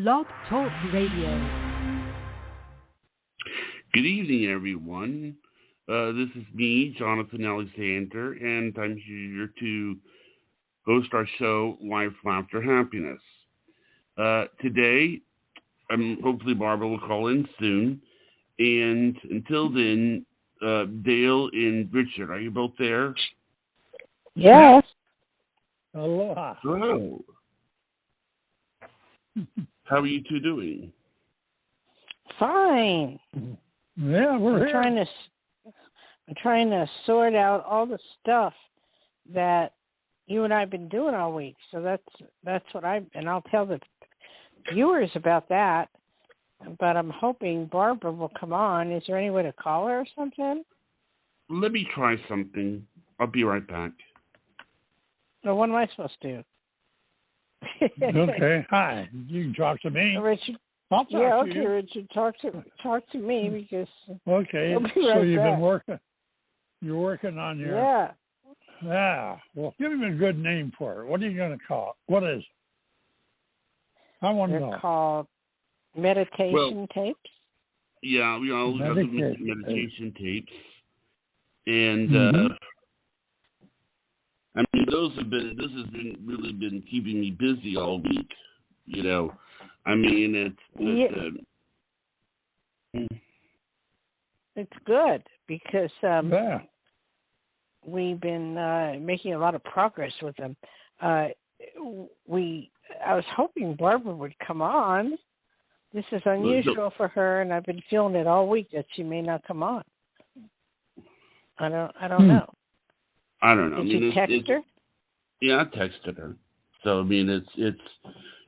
Blog Talk Radio. Good evening, everyone. This is me, Jonathan Alexander, and I'm here to host our show, Life, Laughter, Happiness. Today, hopefully Barbara will call in soon, and until then, Dayle and Richard, are you both there? Yes. Aloha. Hello. How are you two doing? Fine. Yeah, we're here. I'm trying to sort out all the stuff that you and I've been doing all week. So that's what and I'll tell the viewers about that. But I'm hoping Barbara will come on. Is there any way to call her or something? Let me try something. I'll be right back. Well, what am I supposed to do? Okay. Hi. You can talk to me. Richard. I'll talk to you. Richard. Talk to me because. Okay. I'll be So right you've back. been working. You're working on your. Yeah. Yeah. Well, give him a good name for it. What are you going to call it? What is it? I want to know. They're called meditation tapes. Yeah, we all have some meditation tapes, and I mean, this has really been keeping me busy all week. You know, I mean, it's good because yeah. we've been making a lot of progress with them. I was hoping Barbara would come on. This is unusual for her, and I've been feeling it all week that she may not come on. I don't know. I don't know. Did you text her? Yeah, I texted her. So I mean,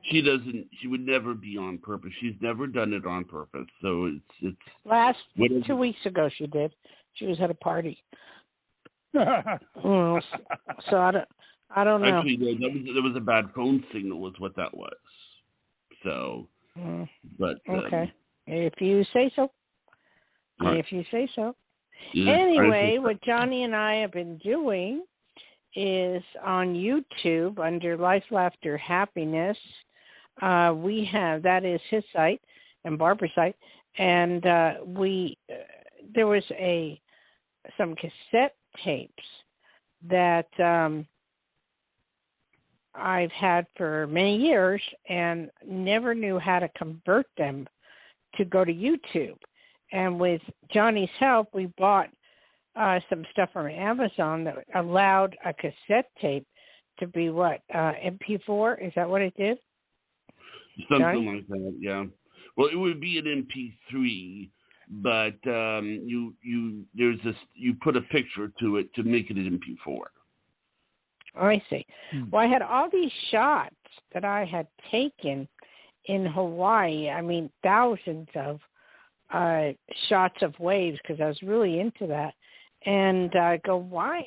she would never be on purpose. She's never done it on purpose. So it's last 2 weeks ago she did. She was at a party. So I don't know. Actually, there was a bad phone signal, is what that was. So, but okay, if you say so. Right. If you say so. Yeah, anyway, what Johnny and I have been doing is on YouTube under Life, Laughter, Happiness. That is his site and Barbara's site, and there was some cassette tapes that I've had for many years and never knew how to convert them to go to YouTube. And with Johnny's help, we bought some stuff from Amazon that allowed a cassette tape to be MP4? Is that what it did? Something Johnny? like that, yeah. Well, it would be an MP3, but you put a picture to it to make it an MP4. I see. Well, I had all these shots that I had taken in Hawaii. I mean, thousands of shots of waves because I was really into that. And I go, I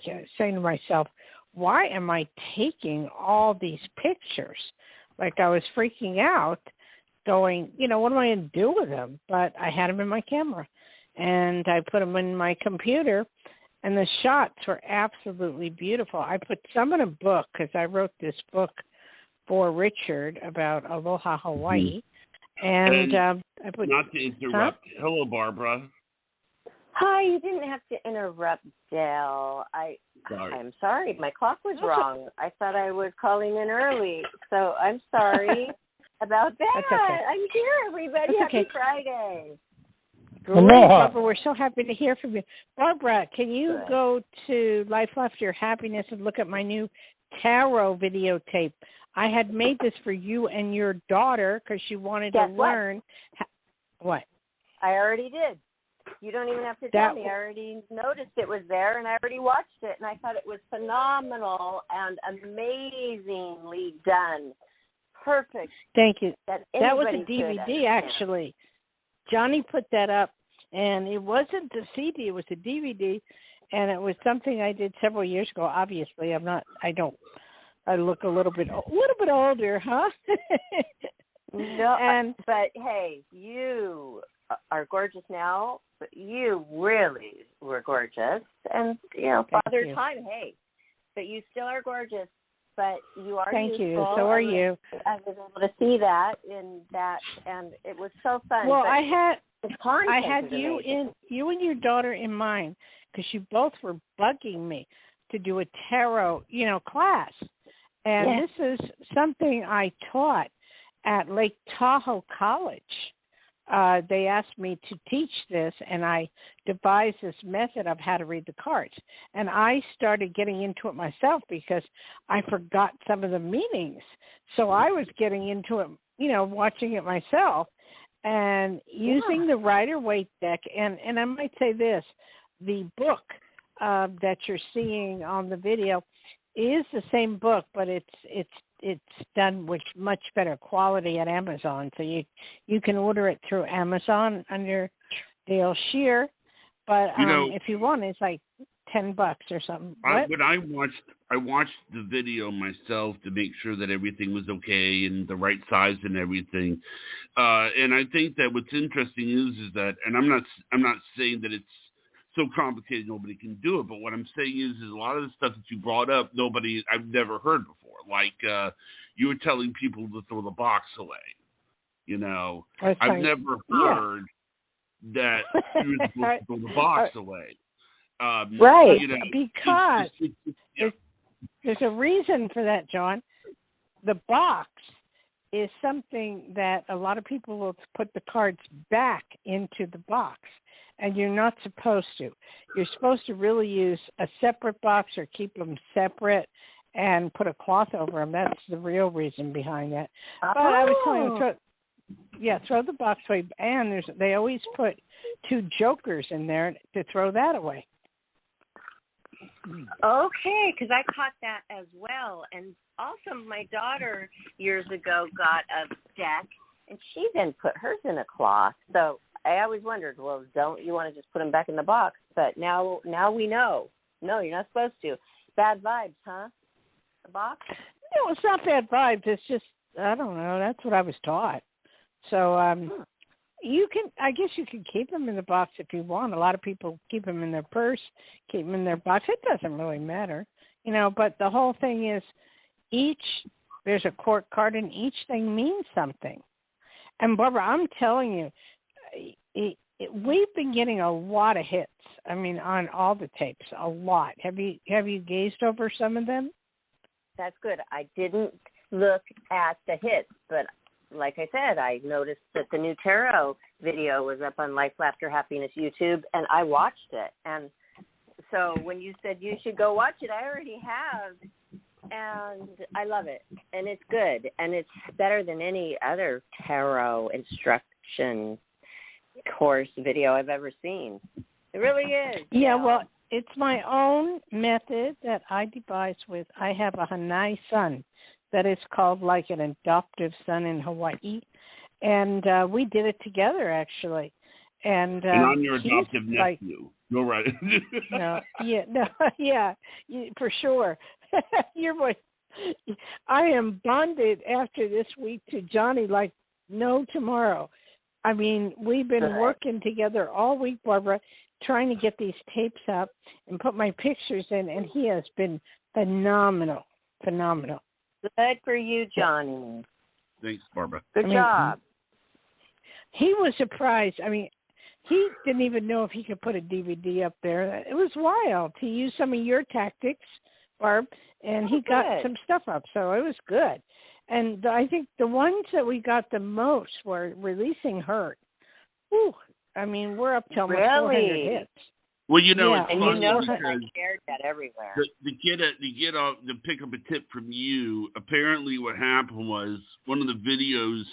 kept saying to myself, why am I taking all these pictures? Like I was freaking out going, what am I going to do with them? But I had them in my camera and I put them in my computer and the shots were absolutely beautiful. I put some in a book because I wrote this book for Richard about Aloha, Hawaii. And I put... Not to interrupt. Huh? Hello, Barbara. Hi, you didn't have to interrupt, Dayle. I'm sorry. My clock was wrong. I thought I was calling in early, so I'm sorry about that. That's okay. I'm here, everybody. That's Happy okay. Friday. Great, Barbara. We're so happy to hear from you. Barbara, can you go to Life, Laughter, Happiness and look at my new tarot videotape? I had made this for you and your daughter because she wanted to learn. What? I already did. You don't even have to tell me. I already noticed it was there, and I already watched it, and I thought it was phenomenal and amazingly done. Perfect. Thank you. That was a DVD, actually. Johnny put that up, and it wasn't a CD. It was a DVD, and it was something I did several years ago. Obviously, I look a little bit older, huh? No, but hey, you are gorgeous now, but you really were gorgeous. And, Father Time, hey, but you still are gorgeous. but you are Thank useful. you. So are you. I was able to see that in that, and it was so fun. Well, but I had you and your daughter in mind because you both were bugging me to do a tarot, class. And This is something I taught at Lake Tahoe College. They asked me to teach this, and I devised this method of how to read the cards. And I started getting into it myself because I forgot some of the meanings. So I was getting into it, watching it myself and using the Rider-Waite deck. And I might say this, the book that you're seeing on the video is the same book, but it's done with much better quality at Amazon. So you can order it through Amazon under Dayle Schear. But if you want, it's like $10 or something. When I watched the video myself to make sure that everything was okay and the right size and everything. And I think that what's interesting is that, and I'm not saying that it's so complicated nobody can do it, but what I'm saying is a lot of the stuff that you brought up, I've never heard before. Like you were telling people to throw the box away. I've never heard that you were supposed to throw the box away. Right. Because there's a reason for that, John. The box is something that a lot of people will put the cards back into the box. And you're not supposed to. You're supposed to really use a separate box or keep them separate and put a cloth over them. That's the real reason behind that. But I was telling you, throw the box away. And they always put 2 jokers in there to throw that away. Okay, because I caught that as well. And also my daughter years ago got a deck, and she then put hers in a cloth. So I always wondered, well, don't you want to just put them back in the box? But now we know. No, you're not supposed to. Bad vibes, huh? The box? No, it's not bad vibes. It's just, I don't know. That's what I was taught. So I guess you can keep them in the box if you want. A lot of people keep them in their purse, keep them in their box. It doesn't really matter, but the whole thing is there's a court card and each thing means something. And Barbara, I'm telling you, we've been getting a lot of hits. I mean, on all the tapes, a lot. Have you gazed over some of them? That's good. I didn't look at the hits, but like I said, I noticed that the new tarot video was up on Life, Laughter, Happiness YouTube, and I watched it. And so when you said you should go watch it, I already have, and I love it, and it's good, and it's better than any other tarot instruction course video I've ever seen. It really is. Yeah, well, it's my own method that I devised with. I have a Hanai son that is called like an adoptive son in Hawaii, and we did it together actually. And I'm your adoptive nephew. You're right. For sure. You're my. I am bonded after this week to Johnny like no tomorrow. I mean, we've been working together all week, Barbara, trying to get these tapes up and put my pictures in, and he has been phenomenal. Good for you, Johnny. Thanks, Barbara. Good job. He was surprised. I mean, he didn't even know if he could put a DVD up there. It was wild. He used some of your tactics, Barb, and he got some stuff up, so it was good. And I think the ones that we got the most were Releasing Hurt. Whew. I mean, we're up to almost 400 hits. Well, it's and funny I shared that everywhere. To pick up a tip from you, apparently what happened was one of the videos,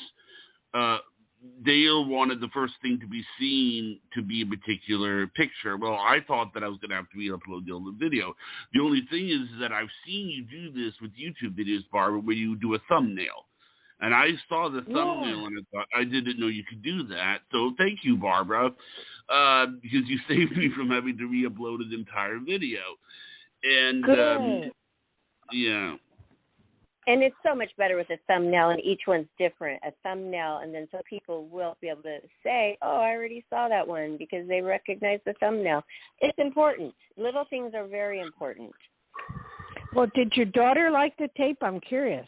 Dayle wanted the first thing to be seen to be a particular picture. Well, I thought that I was going to have to re-upload the video. The only thing is that I've seen you do this with YouTube videos, Barbara, where you do a thumbnail. And I saw the thumbnail and I thought, I didn't know you could do that. So thank you, Barbara, because you saved me from having to re-upload an entire video. And, And it's so much better with a thumbnail, and each one's different. A thumbnail, and then so people will be able to say, oh, I already saw that one, because they recognize the thumbnail. It's important. Little things are very important. Well, did your daughter like the tape? I'm curious.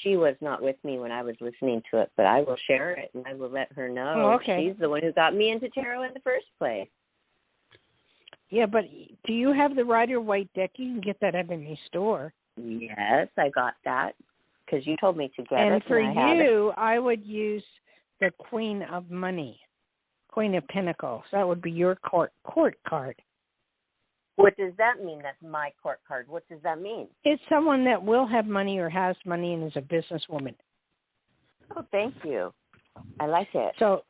She was not with me when I was listening to it, but I will share it and I will let her know. Oh, okay. She's the one who got me into tarot in the first place. Yeah, but do you have the Rider-Waite deck? You can get that at any store. Yes, I got that because you told me to get it. And for I have you, it. I would use the Queen of Money, Queen of Pentacles. That would be your court card. What does that mean? That's my court card. What does that mean? It's someone that will have money or has money and is a businesswoman. Oh, thank you. I like it. So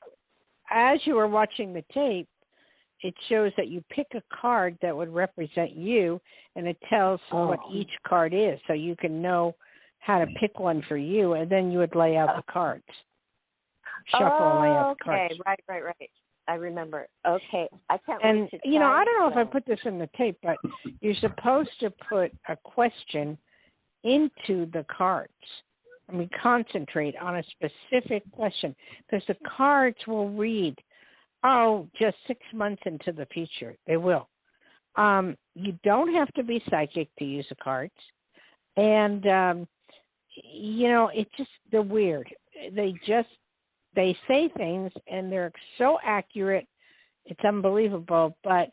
as you were watching the tape, it shows that you pick a card that would represent you, and it tells what each card is, so you can know how to pick one for you, and then you would lay out the cards. Shuffle and lay out the cards. Okay, right. I remember. Okay, I can't and, wait to you know, I don't know so. if I put this in the tape, but you're supposed to put a question into the cards. I mean, concentrate on a specific question, because the cards will read, just 6 months into the future. They will. You don't have to be psychic to use the cards. And, you know, they're weird. They say things, and they're so accurate, it's unbelievable. But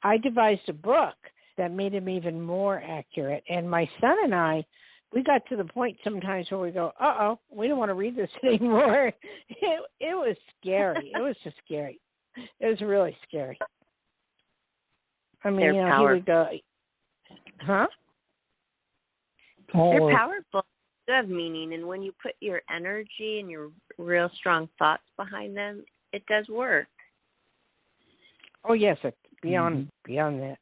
I devised a book that made them even more accurate. And my son and I, we got to the point sometimes where we go, we don't want to read this anymore. It was scary. It was just scary. It was really scary. I mean, They're he would go, huh? They're powerful. They have meaning, and when you put your energy and your real strong thoughts behind them, it does work. Oh, yes, beyond that.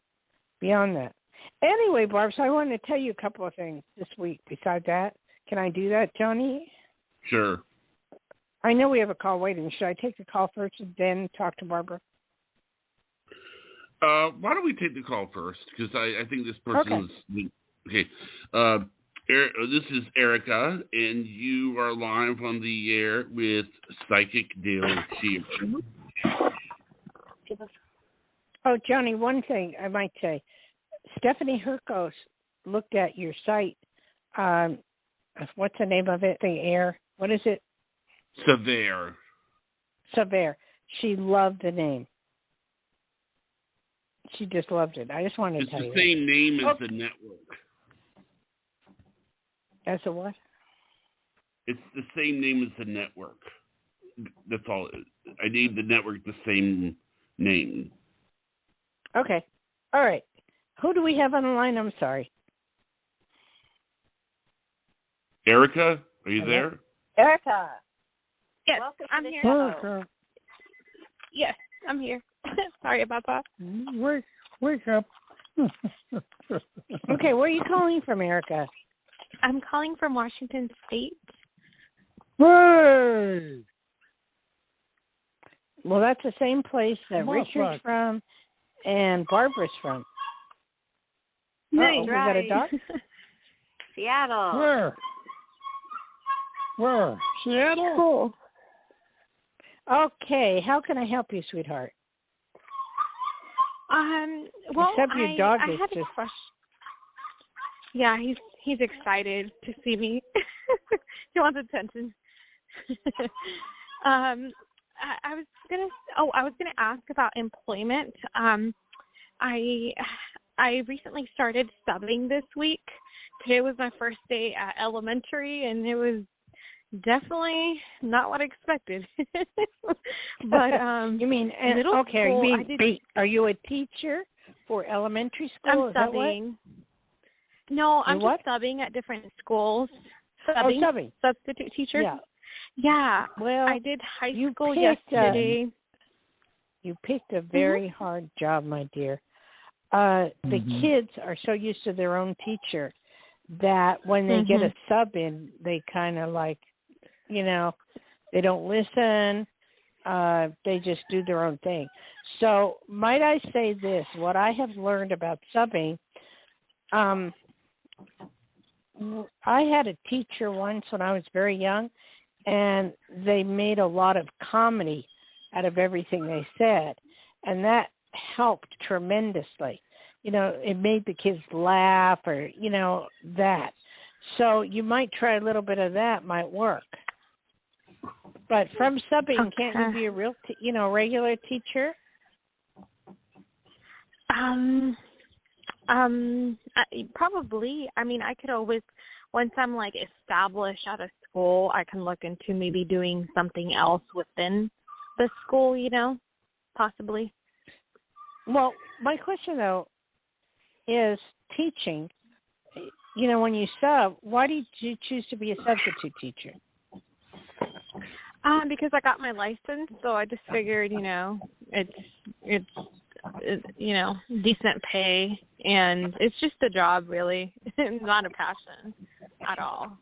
Anyway, Barb, so I wanted to tell you a couple of things this week. Besides that, can I do that, Johnny? Sure. I know we have a call waiting. Should I take the call first and then talk to Barbara? Why don't we take the call first? Because I think this person is... Okay. This is Erica, and you are live on the air with Psychic Dayle Schear. Oh, Johnny, one thing I might say. Stephanie Herkos looked at your site. What's the name of it? The air. What is it? Severe. She loved the name. She just loved it. I just wanted to tell you. It's the same name as the network. As a what? It's the same name as the network. That's all. I named the network the same name. Okay. All right. Who do we have on the line? I'm sorry. Erica, are you there? Erica. Yes, welcome I'm to the here. show. Yes, I'm here. Sorry about that. Wake up. Okay, where are you calling from, Erica? I'm calling from Washington State. Hey! Well, that's the same place that Richard's from and Barbara's from. Nice, we got a dog? Seattle. Where? Seattle? Cool. Okay, how can I help you, sweetheart? Well, except your dog I is had just... a question. Yeah, he's excited to see me. He wants attention. I was gonna ask about employment. I recently started subbing this week. Today was my first day at elementary, and it was definitely not what I expected. But you mean middle school? Are you a teacher for elementary school? I'm subbing. No, I'm just subbing at different schools. Subbing. Substitute teachers. Yeah. Yeah. Well, I did high school yesterday. You picked a very hard job, my dear. The kids are so used to their own teacher that when they get a sub in, they kind of like, they don't listen. They just do their own thing. So might I say this, what I have learned about subbing, I had a teacher once when I was very young, and they made a lot of comedy out of everything they said, and that helped tremendously. it made the kids laugh or, that. So you might try a little bit of that, might work. But from subbing, can't you be a real, regular teacher? Probably. I mean, I could always, once I'm like established at a school, I can look into maybe doing something else within the school, possibly. Well, my question though is teaching. When you sub, why did you choose to be a substitute teacher? Because I got my license, so I just figured, it's decent pay, and it's just a job, really. It's not a passion at all.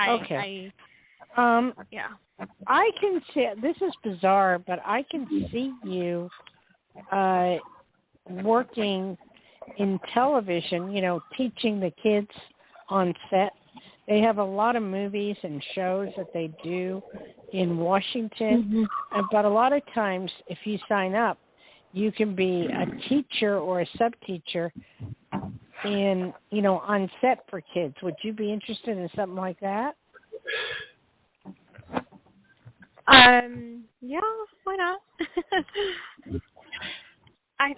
Okay. Yeah. I can see, this is bizarre, but I can see you working in television, teaching the kids on set. They have a lot of movies and shows that they do in Washington, but a lot of times if you sign up, you can be a teacher or a sub-teacher in, on set for kids. Would you be interested in something like that? Yeah, why not? I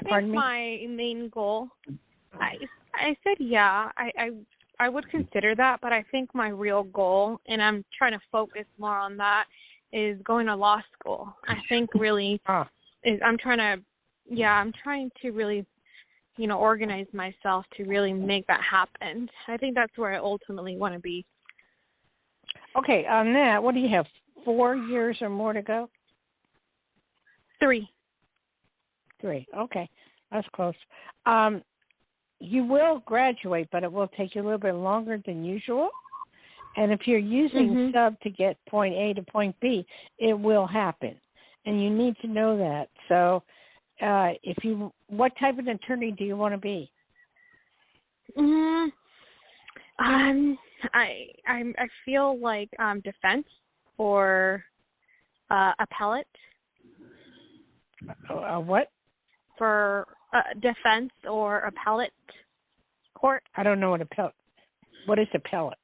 think my main goal, I said yeah, I would consider that, but I think my real goal, and I'm trying to focus more on that, is going to law school. I think really I'm trying to really, organize myself to really make that happen. I think that's where I ultimately want to be. Okay, on that, what do you have, 4 years or more to go? 3. 3, okay. That's close. You will graduate, but it will take you a little bit longer than usual. And if you're using sub to get point A to point B, it will happen. And you need to know that. So what type of attorney do you want to be? I feel like defense or appellate. What? For defense or appellate court. I don't know what appellate. What is appellate?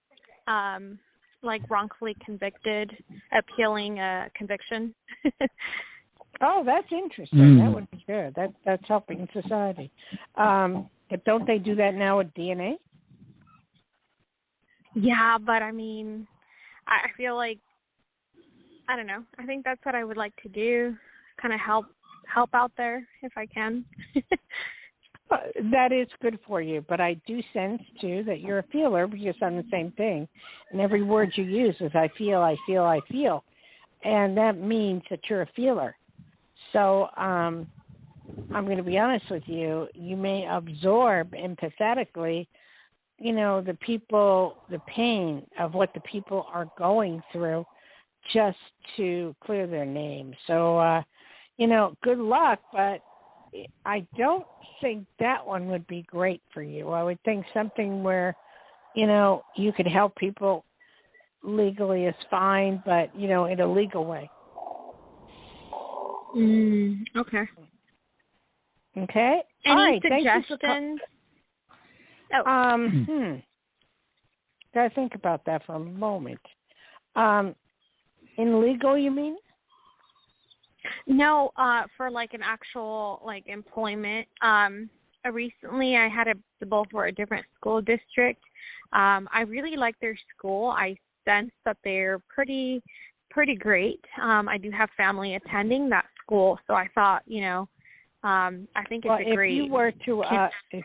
Like wrongfully convicted, appealing a conviction. Oh, that's interesting. That would be good. That's helping society. But don't they do that now with DNA? Yeah, but I mean, I feel like, I don't know. I think that's what I would like to do. Kind of help out there if I can. That is good for you, but I do sense too that you're a feeler because I'm the same thing. And every word you use is I feel, and that means that you're a feeler. So I'm going to be honest with you. You may absorb empathetically, the people, the pain of what the people are going through, just to clear their name. So. Good luck, but I don't think that one would be great for you. I would think something where, you could help people legally is fine, but, in a legal way. Okay. Okay? Any all right, suggestions? Gotta think about that for a moment. In legal, you mean? No, for like an actual employment. Recently I had a bill for a different school district. I really like their school. I sense that they're pretty great. I do have family attending that school, so I thought, I think it's a great. If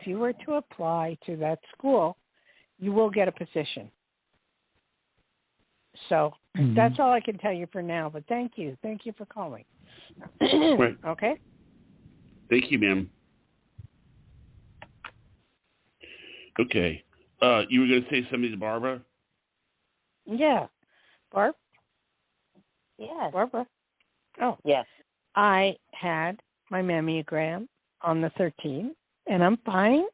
you were to apply to that school, you will get a position. So that's all I can tell you for now. But thank you for calling. Right. Okay. Thank you, ma'am. Okay. You were going to say something to Barbara? Yeah. Barb? Yes. Barbara? Oh. Yes. I had my mammogram on the 13th, and I'm fine.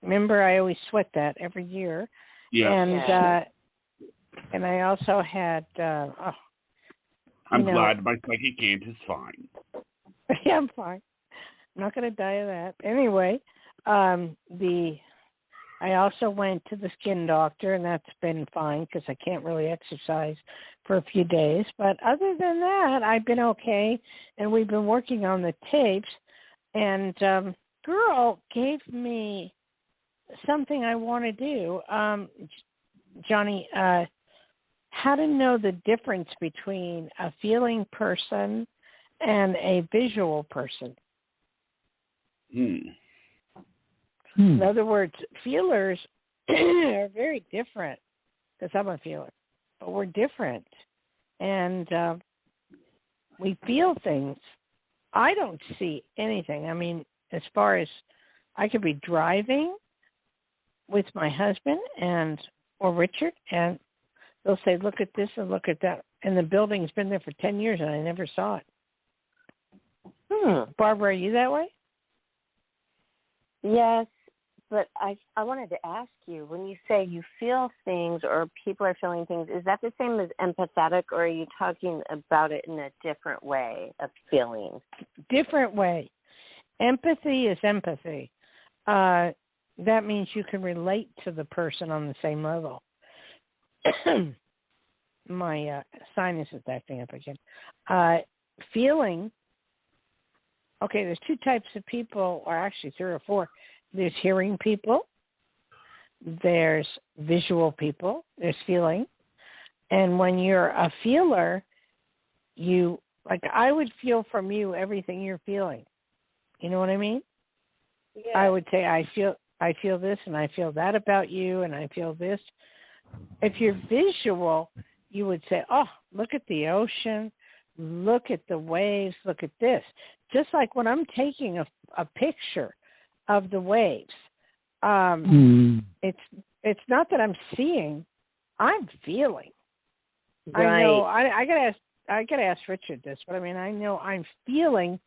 Remember, I always sweat that every year. Yeah. And I also had... I'm glad my psychic aunt is fine. Yeah, I'm fine. not going to die of that. Anyway, I also went to the skin doctor, and that's been fine because I can't really exercise for a few days. But other than that, I've been okay, and we've been working on the tapes. And girl gave me something I want to do, Johnny. How to know the difference between a feeling person and a visual person. In other words, feelers are very different, because I'm a feeler, but we're different. And we feel things. I don't see anything. I mean, as far as I could be driving with my husband or Richard, and they'll say, look at this and look at that. And the building's been there for 10 years, and I never saw it. Barbara, are you that way? Yes, but I wanted to ask you, when you say you feel things or people are feeling things, is that the same as empathetic, or are you talking about it in a different way of feeling? Different way. Empathy is empathy. That means you can relate to the person on the same level. My sinus is acting up again. Feeling, okay, there's two types of people, or actually 3 or 4. There's hearing people, there's visual people, there's feeling. And when you're a feeler, I would feel from you everything you're feeling. You know what I mean? Yeah. I would say, I feel this, and I feel that about you, and I feel this. If you're visual, you would say, oh, look at the ocean, look at the waves, look at this. Just like when I'm taking a picture of the waves, it's not that I'm seeing, I'm feeling. Right. I know. I gotta ask Richard this, but I mean, I know I'm feeling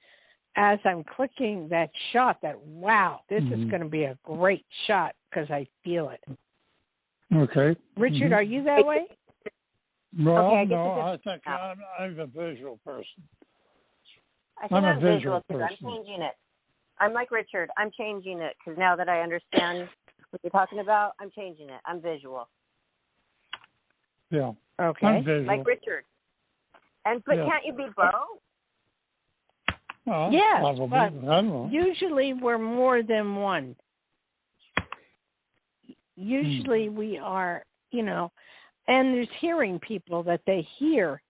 as I'm clicking that shot. That wow, this is going to be a great shot because I feel it. Okay. Richard, are you that way? Well, okay, I think I'm a visual person. I think I'm visual because I'm changing it. I'm like Richard. I'm changing it because now that I understand what you're talking about, I'm changing it. I'm visual. Yeah. Okay. I'm visual. Like Richard. But can't you be both? Well, yes, probably. but I don't know. usually we're more than one. Usually we are, and there's hearing people that they hear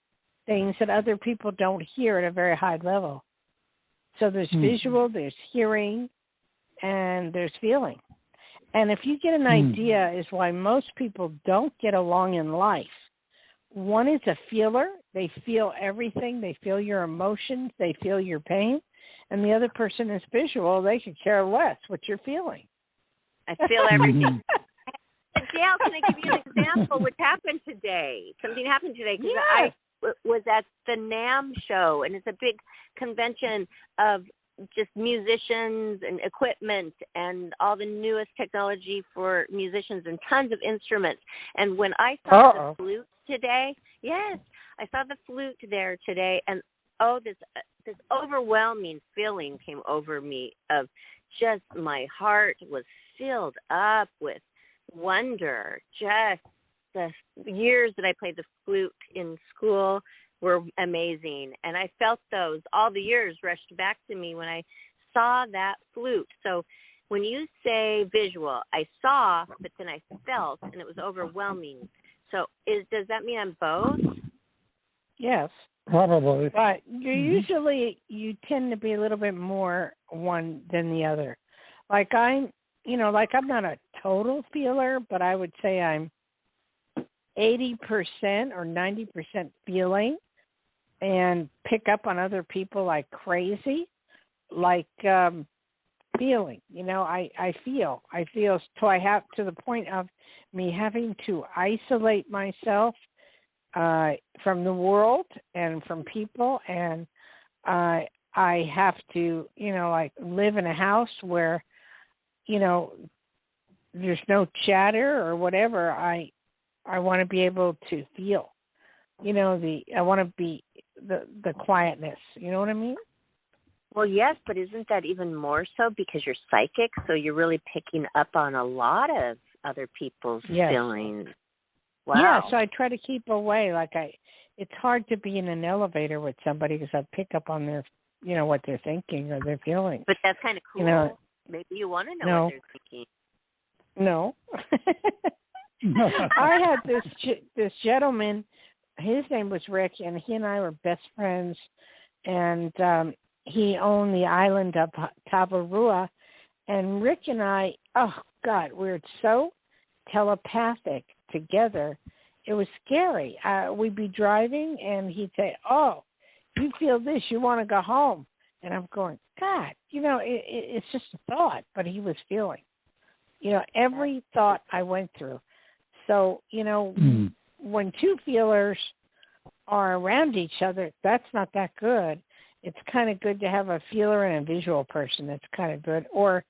things that other people don't hear at a very high level. So there's visual, there's hearing, and there's feeling. And if you get an idea is why most people don't get along in life. One is a feeler. They feel everything. They feel your emotions. They feel your pain. And the other person is visual. They could care less what you're feeling. I feel everything. Dayle, can I give you an example? What happened today? Something happened today because I was at the NAMM show, and it's a big convention of just musicians and equipment and all the newest technology for musicians and tons of instruments. And when I saw the flute today, I saw the flute there today, and this overwhelming feeling came over me of just my heart was filled up with wonder. Just the years that I played the flute in school were amazing, and I felt all the years rushed back to me when I saw that flute. So when you say visual, I saw, but then I felt, and it was overwhelming. So does that mean I'm both? Yes. Probably. But you tend to be a little bit more one than the other. Like I'm not a total feeler, but I would say I'm 80% or 90% feeling and pick up on other people like crazy, like feeling. I feel so I have to the point of me having to isolate myself from the world and from people, and I have to, live in a house where, there's no chatter or whatever. I want to be able to feel, I want to be the quietness. You know what I mean? Well, yes, but isn't that even more so because you're psychic, so you're really picking up on a lot of other people's feelings? Wow. Yeah, so I try to keep away. It's hard to be in an elevator with somebody because I pick up on their, what they're thinking or their feelings. But that's kind of cool. Maybe you want to know what they're thinking. No. I had this gentleman. His name was Rick, and he and I were best friends. And he owned the island of Tavarua. And Rick and I, oh God, we were so telepathic together. It was scary. We'd be driving, and he'd say, "Oh, you feel this? You want to go home?" And I'm going, God, it's just a thought, but he was feeling. Every thought I went through. So, when two feelers are around each other, that's not that good. It's kind of good to have a feeler and a visual person. That's kind of good. Or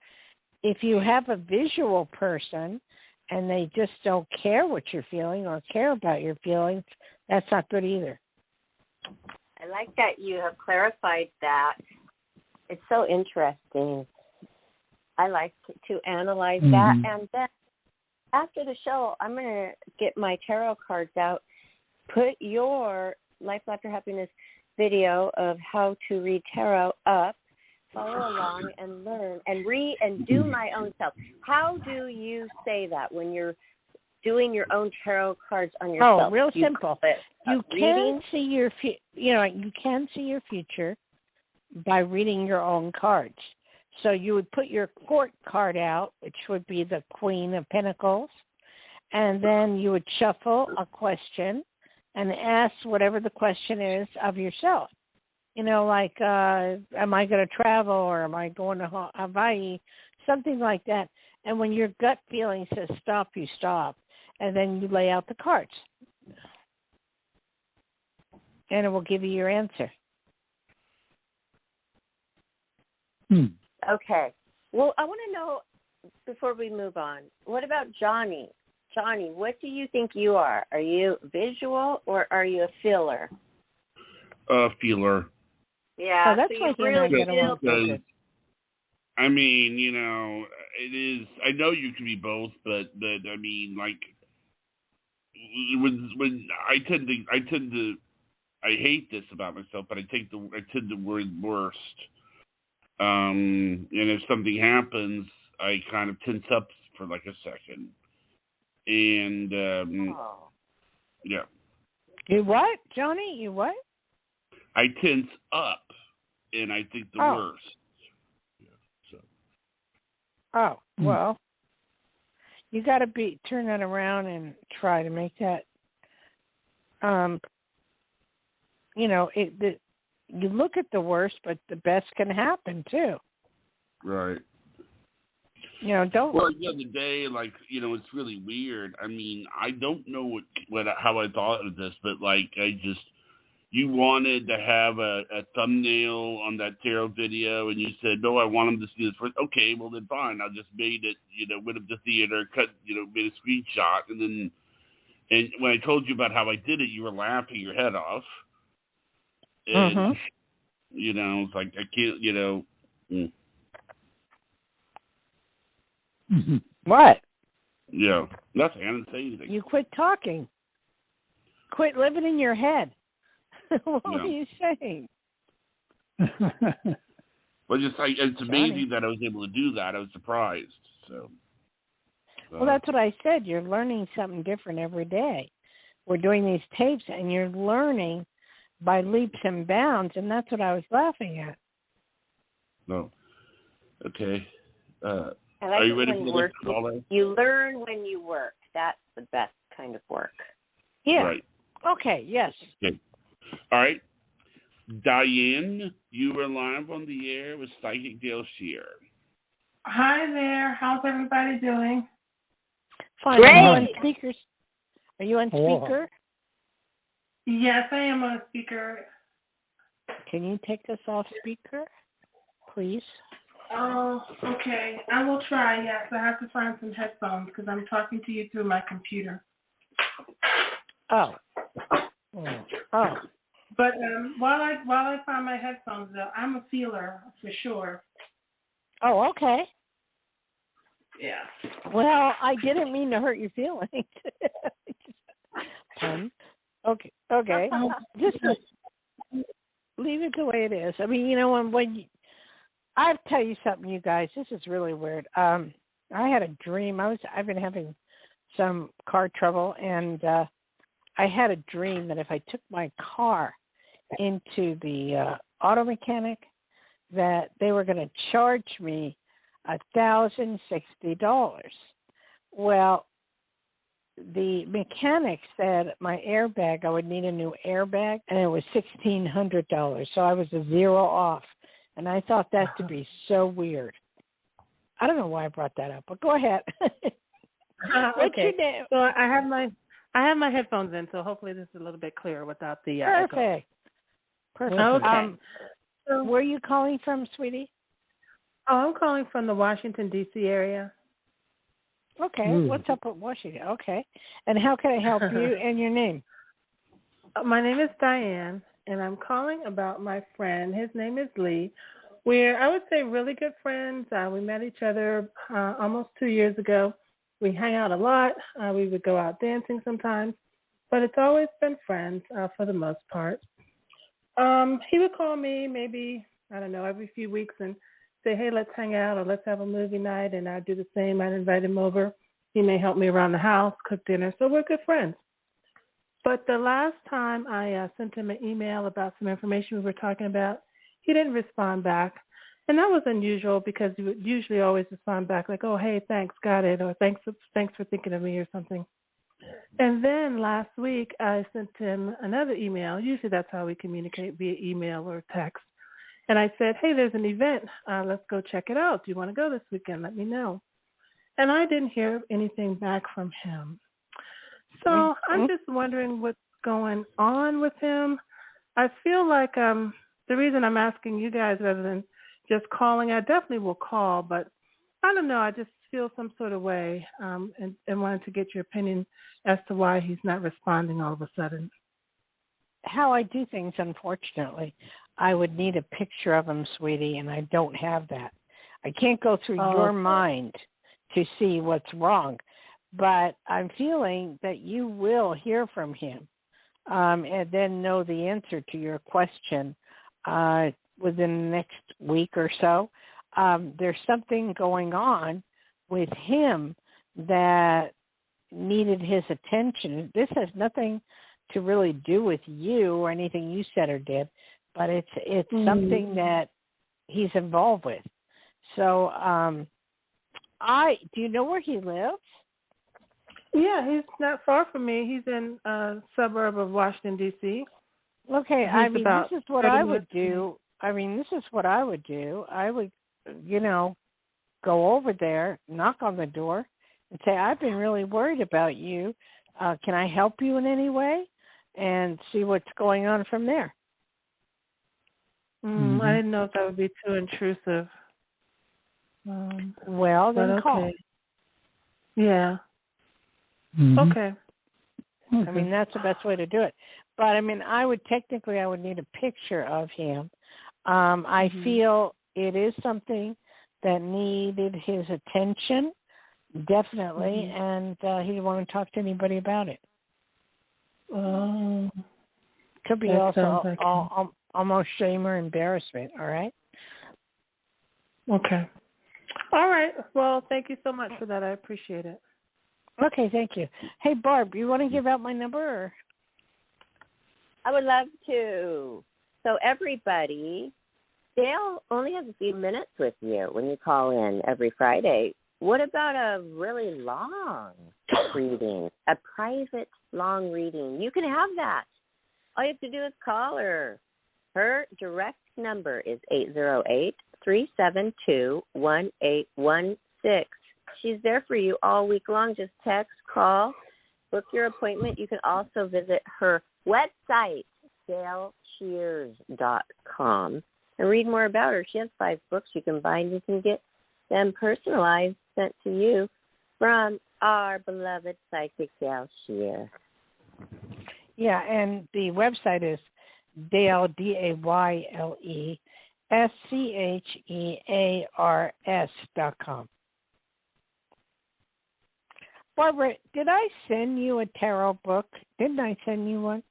if you have a visual person and they just don't care what you're feeling or care about your feelings, that's not good either. I like that you have clarified that. It's so interesting. I like to analyze that. And then after the show, I'm going to get my tarot cards out, put your Life, Laughter, Happiness video of how to read tarot up, follow along and learn and read and do my own self. How do you say that when you're doing your own tarot cards on yourself? Oh, real simple. You can see you can see your future by reading your own cards. So you would put your court card out, which would be the Queen of Pentacles, and then you would shuffle a question and ask whatever the question is of yourself. Am I going to travel, or am I going to Hawaii? Something like that. And when your gut feeling says stop, you stop. And then you lay out the cards. And it will give you your answer. Okay. Well, I want to know, before we move on, what about Johnny? Johnny, what do you think you are? Are you visual or are you a feeler? Feeler. Yeah, that's so why really get along. I mean, it is. I know you can be both, but I mean, when I hate this about myself, but I tend to word worst. And if something happens, I kind of tense up for like a second. And yeah. You what, Johnny? You what? I tense up, and I think the worst. Yeah, so. Oh, well, you got to turn that around and try to make that. You look at the worst, but the best can happen too. Right. Don't. Well, the other day, it's really weird. I mean, I don't know how I thought of this, but you wanted to have a thumbnail on that tarot video, and you said, no, I want them to see this first. Okay, well then fine. I just made it, went up to theater, made a screenshot, and when I told you about how I did it, you were laughing your head off. And, it's like, I can't, What? Yeah, nothing. I didn't say anything. You quit talking. Quit living in your head. What are you saying? Well, it's amazing that I was able to do that. I was surprised. So. Well, that's what I said. You're learning something different every day. We're doing these tapes, and you're learning by leaps and bounds, and that's what I was laughing at. No. Okay. Are you ready for the caller? You learn when you work. That's the best kind of work. Yeah. Right. Okay, yes. Okay. All right. Diane, you are live on the air with Psychic Dayle Schear. Hi there. How's everybody doing? Fine. Great. Are you on speaker? Yes, I am on speaker. Can you take this off speaker, please? Oh, okay. I will try, yes. I have to find some headphones because I'm talking to you through my computer. Oh. But while I find my headphones, though, I'm a feeler for sure. Oh, okay. Yeah. Well, I didn't mean to hurt your feelings. Okay. Just leave it the way it is. I mean, you know, when you, I'll tell you something, you guys. This is really weird. I had a dream. I've been having some car trouble, and I had a dream that if I took my car into the auto mechanic, that they were going to charge me $1,060. Well, the mechanic said my airbag, I would need a new airbag, and it was $1,600. So I was a zero off, and I thought that to be so weird. I don't know why I brought that up, but go ahead. What's your name? So I have my headphones in, so hopefully this is a little bit clearer without the Perfect. Perfect. Okay. So where are you calling from, sweetie? Oh, I'm calling from the Washington, D.C. area. Okay. What's up with Washington? Okay. And how can I help you and your name? My name is Diane, and I'm calling about my friend. His name is Lee. We're, I would say, really good friends. We met each other almost 2 years ago. We hang out a lot. We would go out dancing sometimes, but it's always been friends for the most part. He would call me maybe, I don't know, every few weeks and say, hey, let's hang out or let's have a movie night, and I'd do the same. I'd invite him over. He may help me around the house, cook dinner, so we're good friends. But the last time I sent him an email about some information we were talking about, he didn't respond back. And that was unusual because he would usually always respond back like, oh, hey, thanks, got it, or thanks for thinking of me or something. And then last week I sent him another email. Usually that's how we communicate, via email or text. And I said, hey, there's an event. Let's go check it out. Do you want to go this weekend? Let me know. And I didn't hear anything back from him. So I'm just wondering what's going on with him. I feel like the reason I'm asking you guys rather than just calling, I definitely will call, but I don't know. I just feel some sort of way and wanted to get your opinion as to why he's not responding all of a sudden. How I do things, unfortunately, I would need a picture of him, sweetie, and I don't have that. I can't go through your mind to see what's wrong, but I'm feeling that you will hear from him and then know the answer to your question within the next week or so. There's something going on with him that needed his attention. This has nothing to really do with you or anything you said or did, but it's something that he's involved with. So do you know where he lives? Yeah, he's not far from me. He's in a suburb of Washington, D.C. Okay, I mean, this is what I would do. I would, go over there, knock on the door, and say, I've been really worried about you. Can I help you in any way? And see what's going on from there. I didn't know if that would be too intrusive. Well, then call. Yeah. Okay. I mean, that's the best way to do it. But, I mean, I would need a picture of him. I feel it is something that needed his attention, definitely, and he didn't want to talk to anybody about it. Could be also like almost shame or embarrassment, all right? Okay. All right. Well, thank you so much for that. I appreciate it. Okay, thank you. Hey, Barb, you want to give out my number? Or? I would love to. So everybody, Dayle only has a few minutes with you when you call in every Friday. What about a really long reading, a private long reading? You can have that. All you have to do is call her. Her direct number is 808-372-1816. She's there for you all week long. Just text, call, book your appointment. You can also visit her website, DayleSchears.com, and read more about her. She has 5 books you can buy, and you can get them personalized, sent to you from our beloved psychic Dayle Schear. Yeah, and the website is Dayle, DAYLE, Barbara, did I send you a tarot book? Didn't I send you one?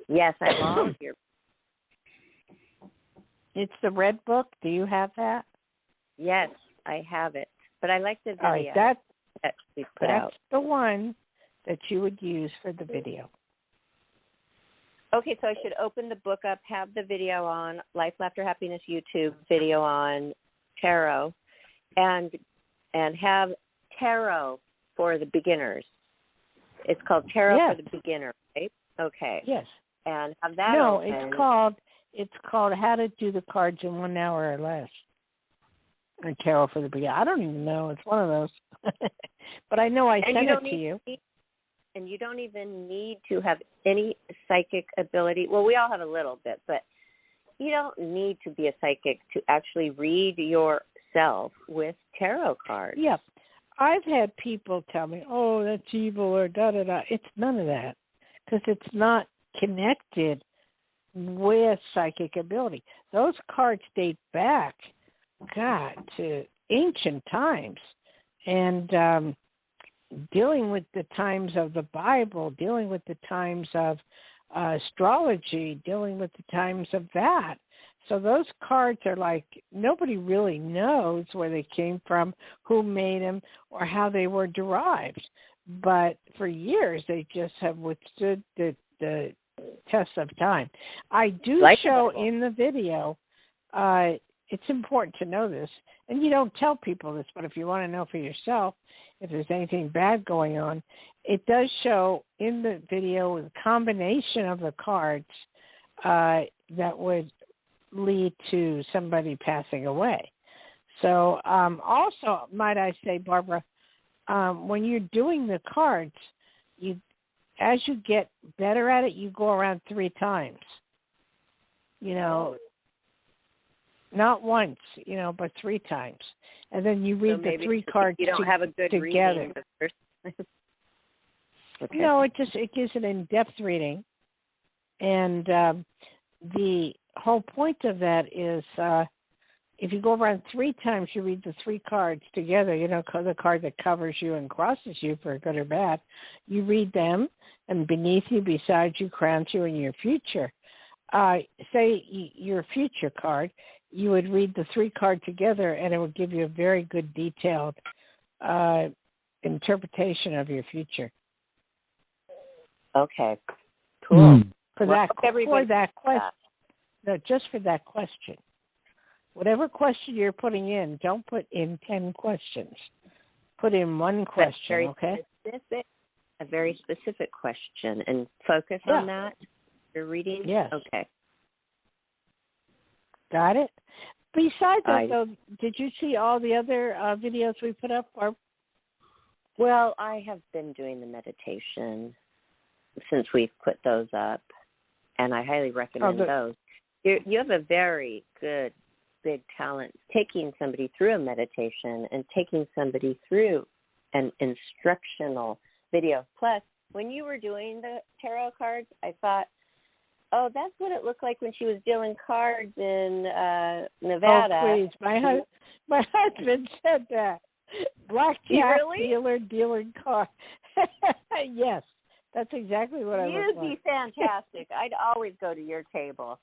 Yes, I have all of your. It's the red book. Do you have that? Yes, I have it. But I like the video All right, that we put out. That's the one that you would use for the video. Okay, so I should open the book up, have the video on, Life, Laughter, Happiness YouTube video on tarot, and have tarot for the beginners. It's called Tarot for the Beginner, right? Okay. Yes. And have that open. It's called How to Do the Cards in 1 Hour or Less. And Tarot for the Beginner. I don't even know. It's one of those. But I know I sent it to you. And you don't even need to have any psychic ability. Well, we all have a little bit, but you don't need to be a psychic to actually read yourself with tarot cards. Yeah. I've had people tell me, oh, that's evil or da-da-da. It's none of that because it's not connected with psychic ability. Those cards date back, God, to ancient times. And dealing with the times of the Bible, dealing with the times of astrology, dealing with the times of that. So those cards are like, nobody really knows where they came from, who made them, or how they were derived. But for years, they just have withstood the test of time. I do show in the video, it's important to know this, and you don't tell people this, but if you want to know for yourself, if there's anything bad going on, it does show in the video the combination of the cards that would lead to somebody passing away. So also, might I say, Barbara, when you're doing the cards, as you get better at it, you go around 3 times. You know, not once, but 3 times. And then you read the 3 cards you don't have a good together. Reading the first Okay. No, it gives an in-depth reading. And the whole point of that is if you go around 3 times, you read the 3 cards together, the card that covers you and crosses you for good or bad. You read them, and beneath you, beside you, crowns you, and your future. Say your future card, you would read the 3 cards together, and it would give you a very good detailed interpretation of your future. Okay, cool. For that question. No, just for that question. Whatever question you're putting in, don't put in 10 questions. Put in 1 question, okay? A very specific question, and focus on that. You're reading? Yes. Okay. Got it? Besides that, though, did you see all the other videos we put up? Well, I have been doing the meditation since we've put those up, and I highly recommend those. You have a very good, big talent taking somebody through a meditation and taking somebody through an instructional video. Plus, when you were doing the tarot cards, I thought, oh, that's what it looked like when she was dealing cards in Nevada. Oh, please. My husband said that. Blackjack dealer cards. Yes, that's exactly what I was like. You'd be fantastic. I'd always go to your table.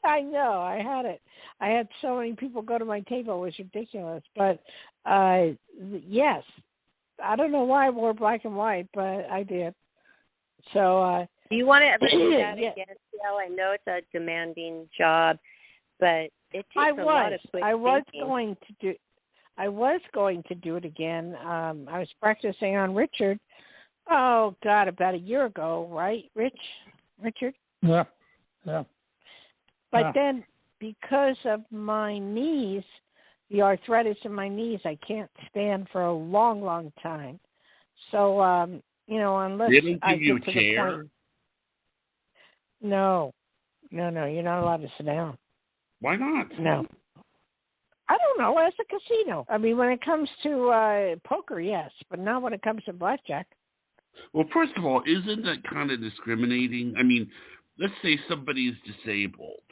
I know. I had it. I had so many people go to my table. It was ridiculous. But, yes, I don't know why I wore black and white, but I did. So, do you want to ever do that again, Dayle? I know it's a demanding job, but it takes a lot of quick thinking. I was going to do it again. I was practicing on Richard. Oh God, about a year ago, right, Richard? Yeah. But then, because of my knees, the arthritis in my knees, I can't stand for a long, long time. So, unless I get to the point. No, you're not allowed to sit down. Why not? No. I don't know. It's a casino. I mean, when it comes to poker, yes, but not when it comes to blackjack. Well, first of all, isn't that kind of discriminating? I mean, let's say somebody is disabled,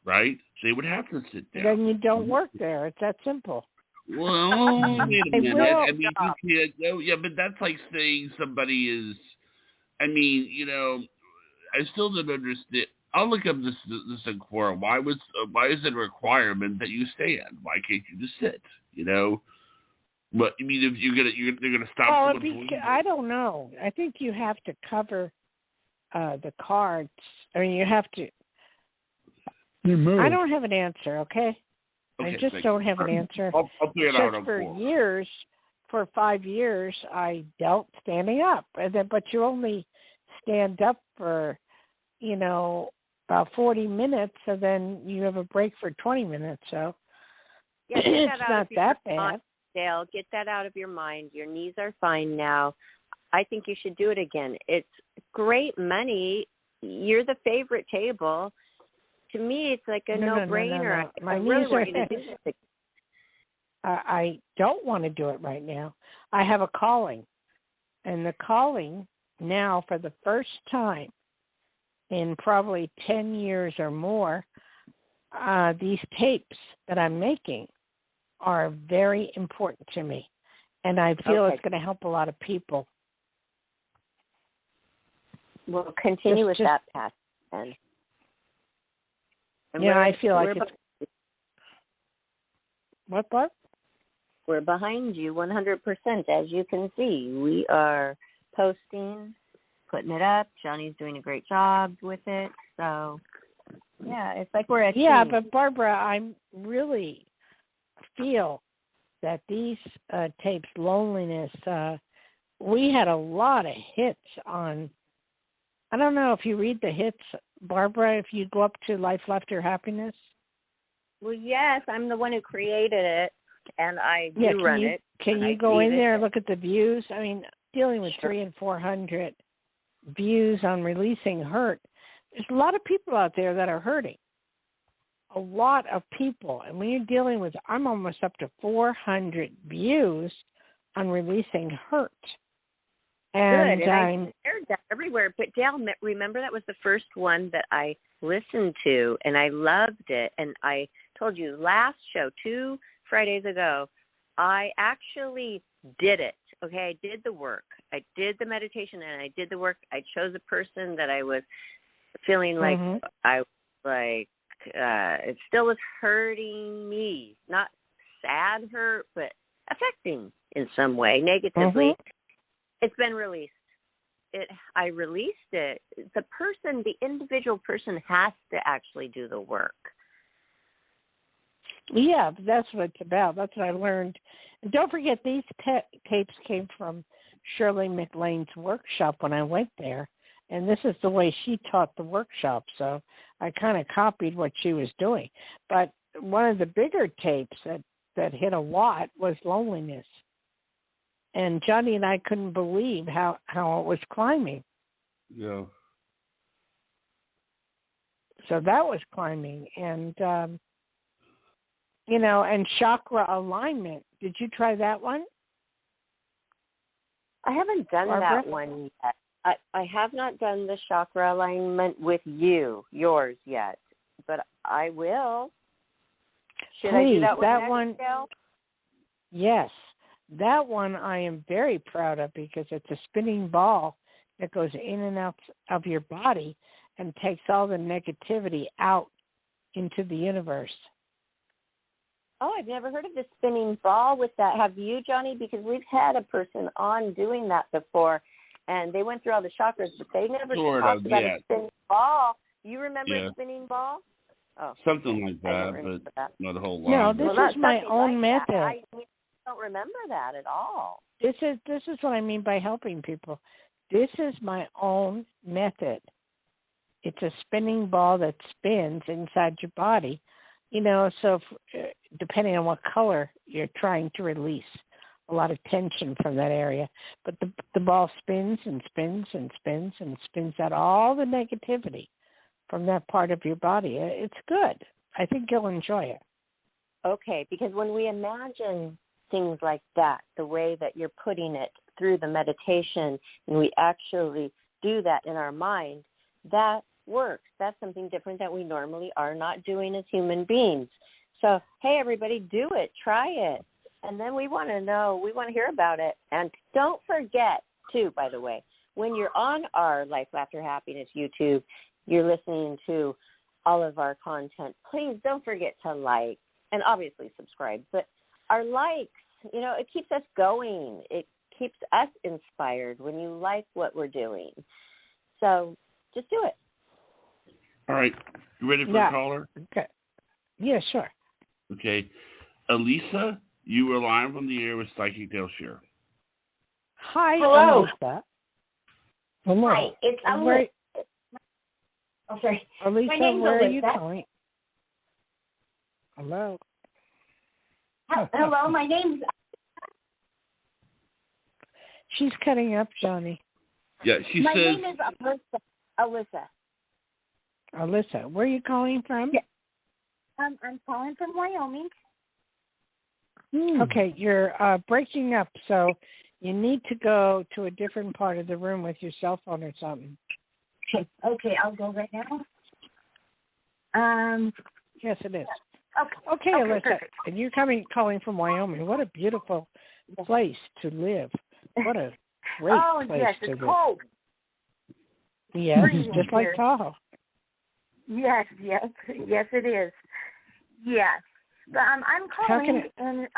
right? They would have to sit down. Then you don't work there. It's that simple. Well, wait a minute. will. I mean, you can't. Oh, yeah, but that's like saying somebody is. I mean, I still don't understand. I'll look up this in quorum. Why is it a requirement that you stand? Why can't you just sit? But I mean, if they're gonna stop. Well, I don't know. I think you have to cover the cards. I mean, you have to. You move. I don't have an answer. Okay. I just don't have an answer. I'll figure it out. For 5 years, I dealt standing up, but you only stand up for, about 40 minutes, and then you have a break for 20 minutes. So it's not that bad. Dayle, get that out of your mind. Your knees are fine now. I think you should do it again. It's great money. You're the favorite table. To me, it's like a no-brainer. No. My knees are. I don't want to do it right now. I have a calling, and the calling now, for the first time in probably 10 years or more, these tapes that I'm making are very important to me, and I feel it's going to help a lot of people. We'll continue with that path then. Yeah, I feel like it's... What? We're behind you 100%. As you can see, we are posting, putting it up. Johnny's doing a great job with it. So, yeah, it's like we're at Yeah, but Barbara, I really feel that these tapes, Loneliness, we had a lot of hits on... I don't know if you read the hits, Barbara, if you go up to Life, Laughter, Happiness. Well, yes, I'm the one who created it, and I do run it. Can you go in there and look at the views? I mean, dealing with 300 and 400 views on Releasing Hurt, there's a lot of people out there that are hurting. A lot of people. And when you're dealing with, I'm almost up to 400 views on Releasing Hurt. And, good, and I shared that everywhere. But Dayle, remember that was the first one that I listened to, and I loved it. And I told you last show, 2 Fridays ago, I actually did it. Okay, I did the work. I did the meditation, and I did the work. I chose a person that I was feeling like it still was hurting me, not sad hurt, but affecting in some way negatively. Mm-hmm. It's been released. I released it. The individual person has to actually do the work. Yeah, that's what it's about. That's what I learned. And don't forget, these tapes came from Shirley MacLaine's workshop when I went there. And this is the way she taught the workshop. So I kind of copied what she was doing. But one of the bigger tapes that hit a lot was Loneliness. And Johnny and I couldn't believe how it was climbing. Yeah. So that was climbing. And, and chakra alignment. Did you try that one? I haven't done Barbara? that one yet. I have not done the chakra alignment with yours yet, but I will. Should Please, I do that that next, one? Dayle? Yes. That one I am very proud of because it's a spinning ball that goes in and out of your body and takes all the negativity out into the universe. Oh, I've never heard of the spinning ball with that. Have you, Johnny? Because we've had a person on doing that before, and they went through all the chakras, but they never talked about a spinning ball. You remember a spinning ball? Oh, something like that, but not a whole lot. No, this is my own method. I don't remember that at all. This is what I mean by helping people. This is my own method. It's a spinning ball that spins inside your body. So depending on what color you're trying to release, a lot of tension from that area. But the ball spins and spins and spins and spins out all the negativity from that part of your body. It's good. I think you'll enjoy it. Okay, because when we imagine things like that, the way that you're putting it, through the meditation and we actually do that in our mind, that works. That's something different that we normally are not doing as human beings. So, hey, everybody, do it. Try it. And then we want to know, we want to hear about it. And don't forget, too, by the way, when you're on our Life, Laughter, Happiness YouTube, you're listening to all of our content, please don't forget to like and obviously subscribe. But our likes, it keeps us going. It keeps us inspired when you like what we're doing. So just do it. All right. You ready for a caller? Okay. Yeah, sure. Okay. Elisa, you are live on the air with Psychic Dayle Schear. Hi, hello. Elisa. Hello. Hi, it's Where, oh, sorry. Elisa, My name's where Alyssa. are you calling? Hello. Hello, my name's... She's cutting up, Johnny. Yeah, she my says... name is Alyssa. Alyssa, where are you calling from? Yeah. I'm calling from Wyoming. Okay, you're breaking up, so you need to go to a different part of the room with your cell phone or something. Okay, I'll go right now. Yes, it is. Okay, Alyssa, perfect. and you're calling from Wyoming. What a beautiful place to live. What a great place yes, to it's live. cold. Yes, Freezing just like here. Tahoe. Yes, it is. Yes, but I'm calling, and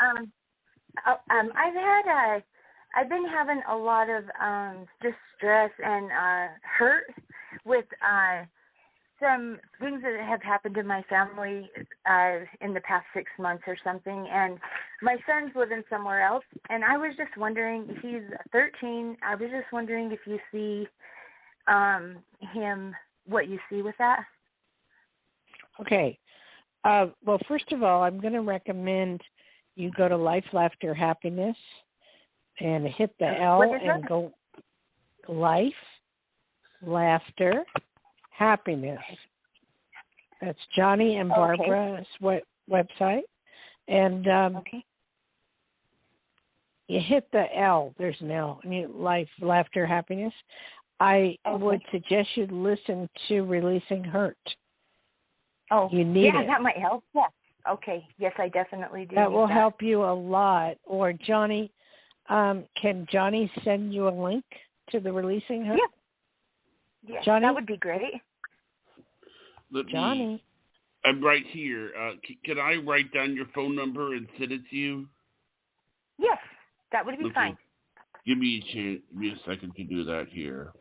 I've been having a lot of distress and hurt with some things that have happened in my family in the past 6 months or something, and my son's living somewhere else, and I was just wondering, he's 13, I was just wondering if you see him, what you see with that. Okay. Well, first of all, I'm going to recommend you go to Life, Laughter, Happiness and hit the L and go Life, Laughter, Happiness. That's Johnny and Barbara's website. And you hit the L. There's an L. Life, Laughter, Happiness. I would suggest you listen to Releasing Hurt. Oh, you need it. That might help. Yeah. Okay. Yes, I definitely do. That will help you a lot. Or Johnny, can Johnny send you a link to the Releasing Hurt? Yeah. Yes, Johnny? that would be great. Johnny. I'm right here. Can I write down your phone number and send it to you? Yes, that would be fine. Give me a chance. Give me a second to do that here.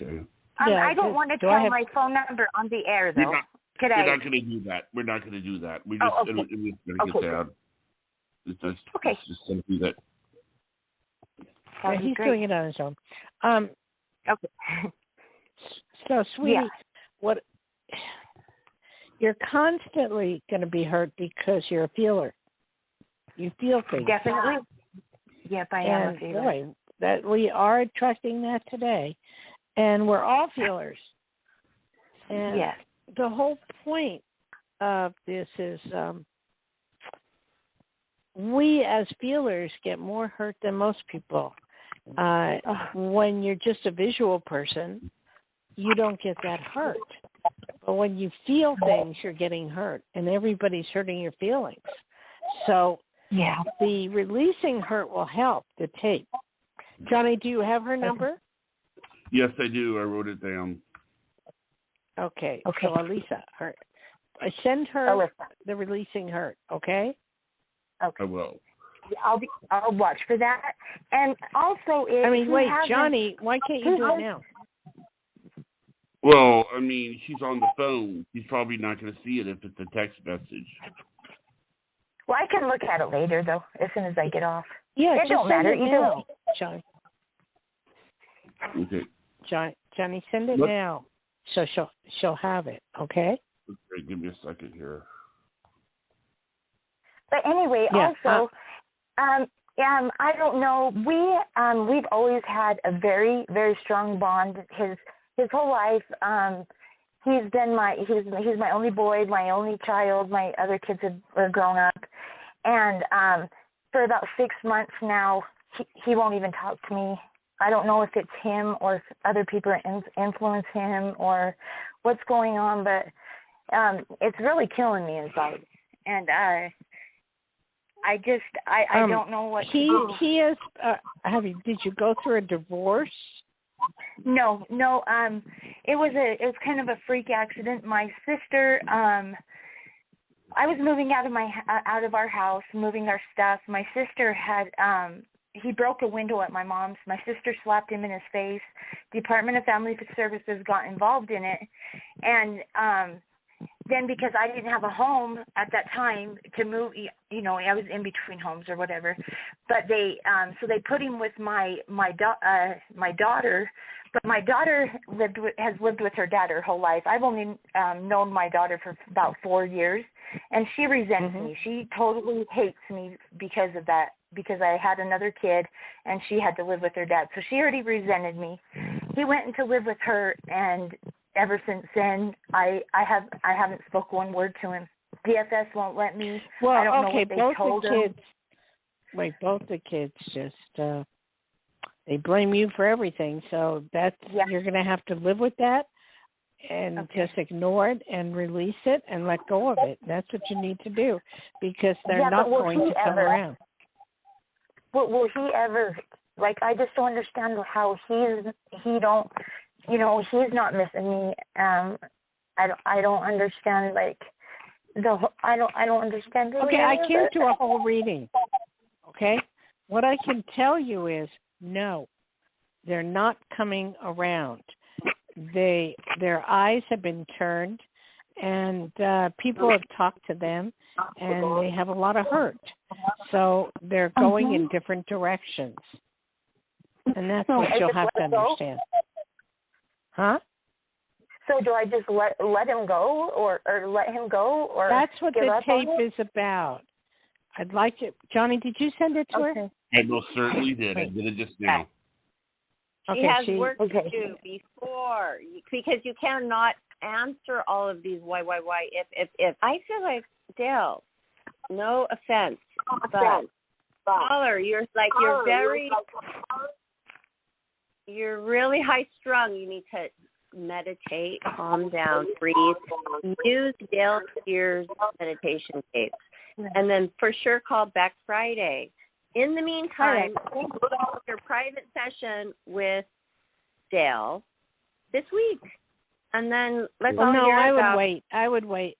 Okay. I don't want to tell my phone number on the air, though. We're not going to do that. We're not going to do that. We just okay. It's going to get down. It's just simply that. He's doing it on his own. Okay. So, sweetie, what? You're constantly going to be hurt because you're a feeler. You feel things. Definitely. Yep, I am a feeler. Boy, that we are trusting that today, and we're all feelers. And the whole point of this is we as feelers get more hurt than most people. When you're just a visual person, you don't get that hurt. But when you feel things, you're getting hurt, and everybody's hurting your feelings. So the Releasing Hurt will help, the tape. Johnny, do you have her number? Yes, I do. I wrote it down. Okay. So, Elisa, I send her the Releasing Hurt, okay? Okay. I will. I'll watch for that. And also, Johnny, why can't you do it now? Well, she's on the phone. She's probably not going to see it if it's a text message. Well, I can look at it later, though, as soon as I get off. Yeah, it don't matter either way. Johnny. Okay. Johnny, send it now, so she'll have it. Okay. Okay, give me a second here. But anyway, also, I don't know. We've always had a very, very strong bond. His whole life, he's my only boy, my only child. My other kids are grown up, and for about 6 months now, he won't even talk to me. I don't know if it's him or if other people influence him or what's going on, but it's really killing me inside. And I don't know what to do. He is. Did you go through a divorce? No. It was kind of a freak accident. My sister, I was moving out of our house, moving our stuff. My sister had he broke a window at my mom's. My sister slapped him in his face. Department of Family Services got involved in it, and then because I didn't have a home at that time to move, I was in between homes or whatever. But they put him with my daughter. But my daughter has lived with her dad her whole life. I've only known my daughter for about 4 years, and she resents me. She totally hates me because of that, because I had another kid and she had to live with her dad. So she already resented me. He went to live with her, and ever since then, I haven't spoke one word to him. DFS won't let me. Well, I don't know what they told him. Both the kids just they blame you for everything. So you're going to have to live with that and just ignore it and release it and let go of it. That's what you need to do, because they're not going to come around. Will he ever? Like, I just don't understand how he's not missing me. I don't understand, like, I don't understand. Really, okay, I came to a whole reading. Okay, what I can tell you is no, they're not coming around. Their eyes have been turned, and people have talked to them, and they have a lot of hurt. So they're going in different directions, and that's what you'll have to understand. Huh? So do I just let him go, or let him go, or that's what the tape is about. I'd like it. Johnny, did you send it to her? I most certainly did. I did it just now. She has work to do before, because you cannot answer all of these why, if. I feel like, Dayle, no offense, but caller, you're really high strung. You need to meditate, calm down, breathe, use Dayle Schear's meditation tapes, and then for sure call back Friday. In the meantime, your private session with Dayle this week, and then let's all hear about. I would wait.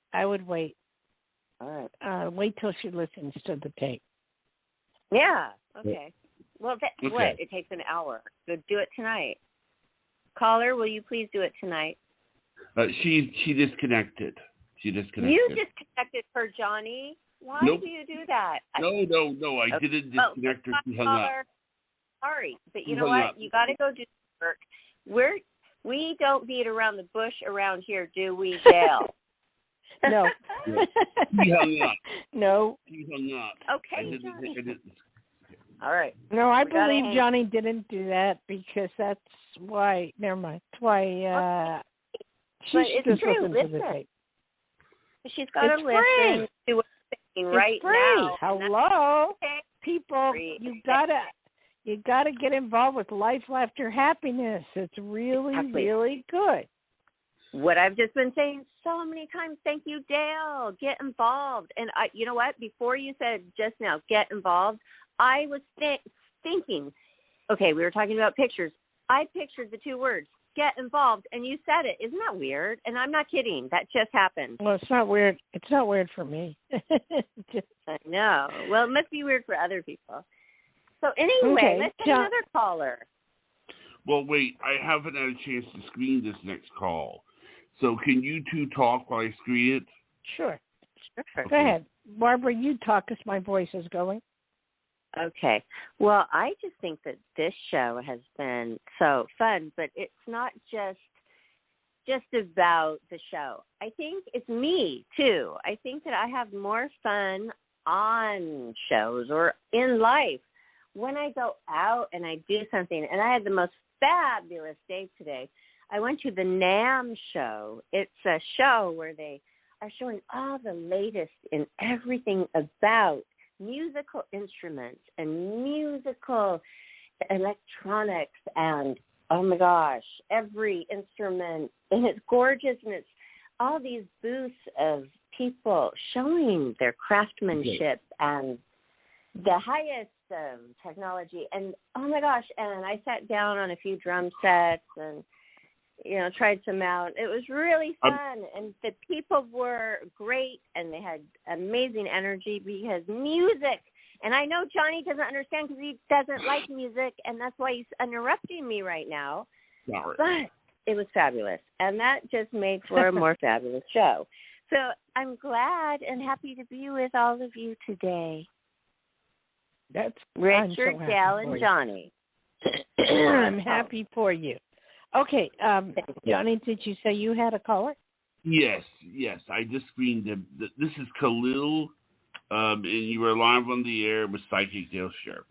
All right. Wait till she listens to the tape. Yeah. Okay. Well, what? It takes an hour. So do it tonight. Caller, will you please do it tonight? She disconnected. You disconnected her, Johnny. Why do you do that? No. I didn't disconnect her. She hung up. Sorry, but you know what? You got to go do work. We don't beat around the bush around here, do we, Dayle? No. He hung up. No. He hung up. Okay, Johnny. All right. No, I believe Johnny didn't do that, because that's why. Never mind. That's why she should just listen to the tape. She's got to listen to what's saying right now. Hello, people. You gotta get involved with Life, Laughter, Happiness. It's really, really good. What I've just been saying so many times. Thank you, Dayle. Get involved. And you know what? Before you said just now, get involved, I was thinking, okay, we were talking about pictures. I pictured the 2 words, get involved, and you said it. Isn't that weird? And I'm not kidding. That just happened. Well, it's not weird. It's not weird for me. I know. Well, it must be weird for other people. So anyway, let's get another caller. Well, wait. I haven't had a chance to screen this next call. So can you two talk while I screen it? Sure. Go ahead. Barbara, you talk as my voice is going. Okay. Well, I just think that this show has been so fun, but it's not just about the show. I think it's me, too. I think that I have more fun on shows or in life when I go out and I do something. And I had the most fabulous day today. I went to the NAMM show. It's a show where they are showing all the latest in everything about musical instruments and musical electronics and, oh my gosh, every instrument. And it's gorgeous, and it's all these booths of people showing their craftsmanship and the highest technology. And, oh my gosh, and I sat down on a few drum sets and, tried some out. It was really fun, and the people were great, and they had amazing energy because music. And I know Johnny doesn't understand because he doesn't like music, and that's why he's interrupting me right now. Sorry. But it was fabulous, and that just made for a more fabulous show. So I'm glad and happy to be with all of you today. That's Richard, Dayle, and Johnny. I'm happy for you. Okay, Johnny, did you say you had a caller? Yes. I just screened him. This is Khalil, and you were live on the air with Psychic Dayle Schear.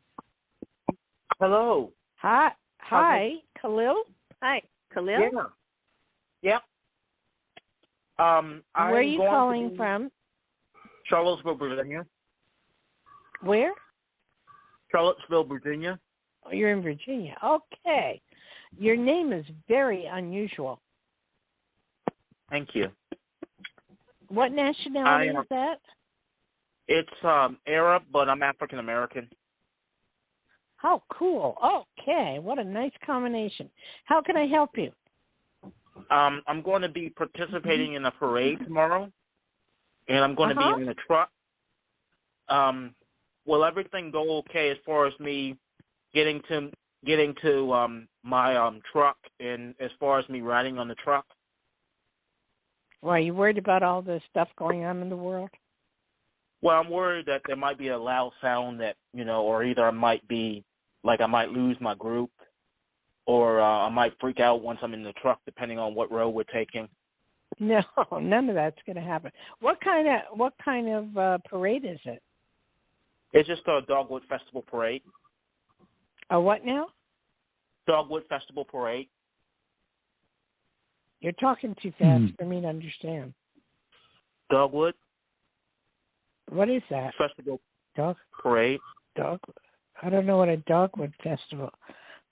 Hello. Hi, Khalil. Hi, Khalil. Yeah. Where are you calling from? Charlottesville, Virginia. Where? Charlottesville, Virginia. Oh, you're in Virginia. Okay. Your name is very unusual. Thank you. What nationality is that? It's Arab, but I'm African American. How cool. Okay. What a nice combination. How can I help you? I'm going to be participating in a parade tomorrow, and I'm going to be in a truck. Will everything go okay as far as me getting to my truck, and as far as me riding on the truck? Well, are you worried about all the stuff going on in the world? Well, I'm worried that there might be a loud sound that, or either I might lose my group, or I might freak out once I'm in the truck, depending on what road we're taking. No, none of that's going to happen. What kind of parade is it? It's just a Dogwood Festival parade. A what now? Dogwood Festival parade. You're talking too fast for me to understand. Dogwood. What is that? Festival parade. I don't know what a Dogwood Festival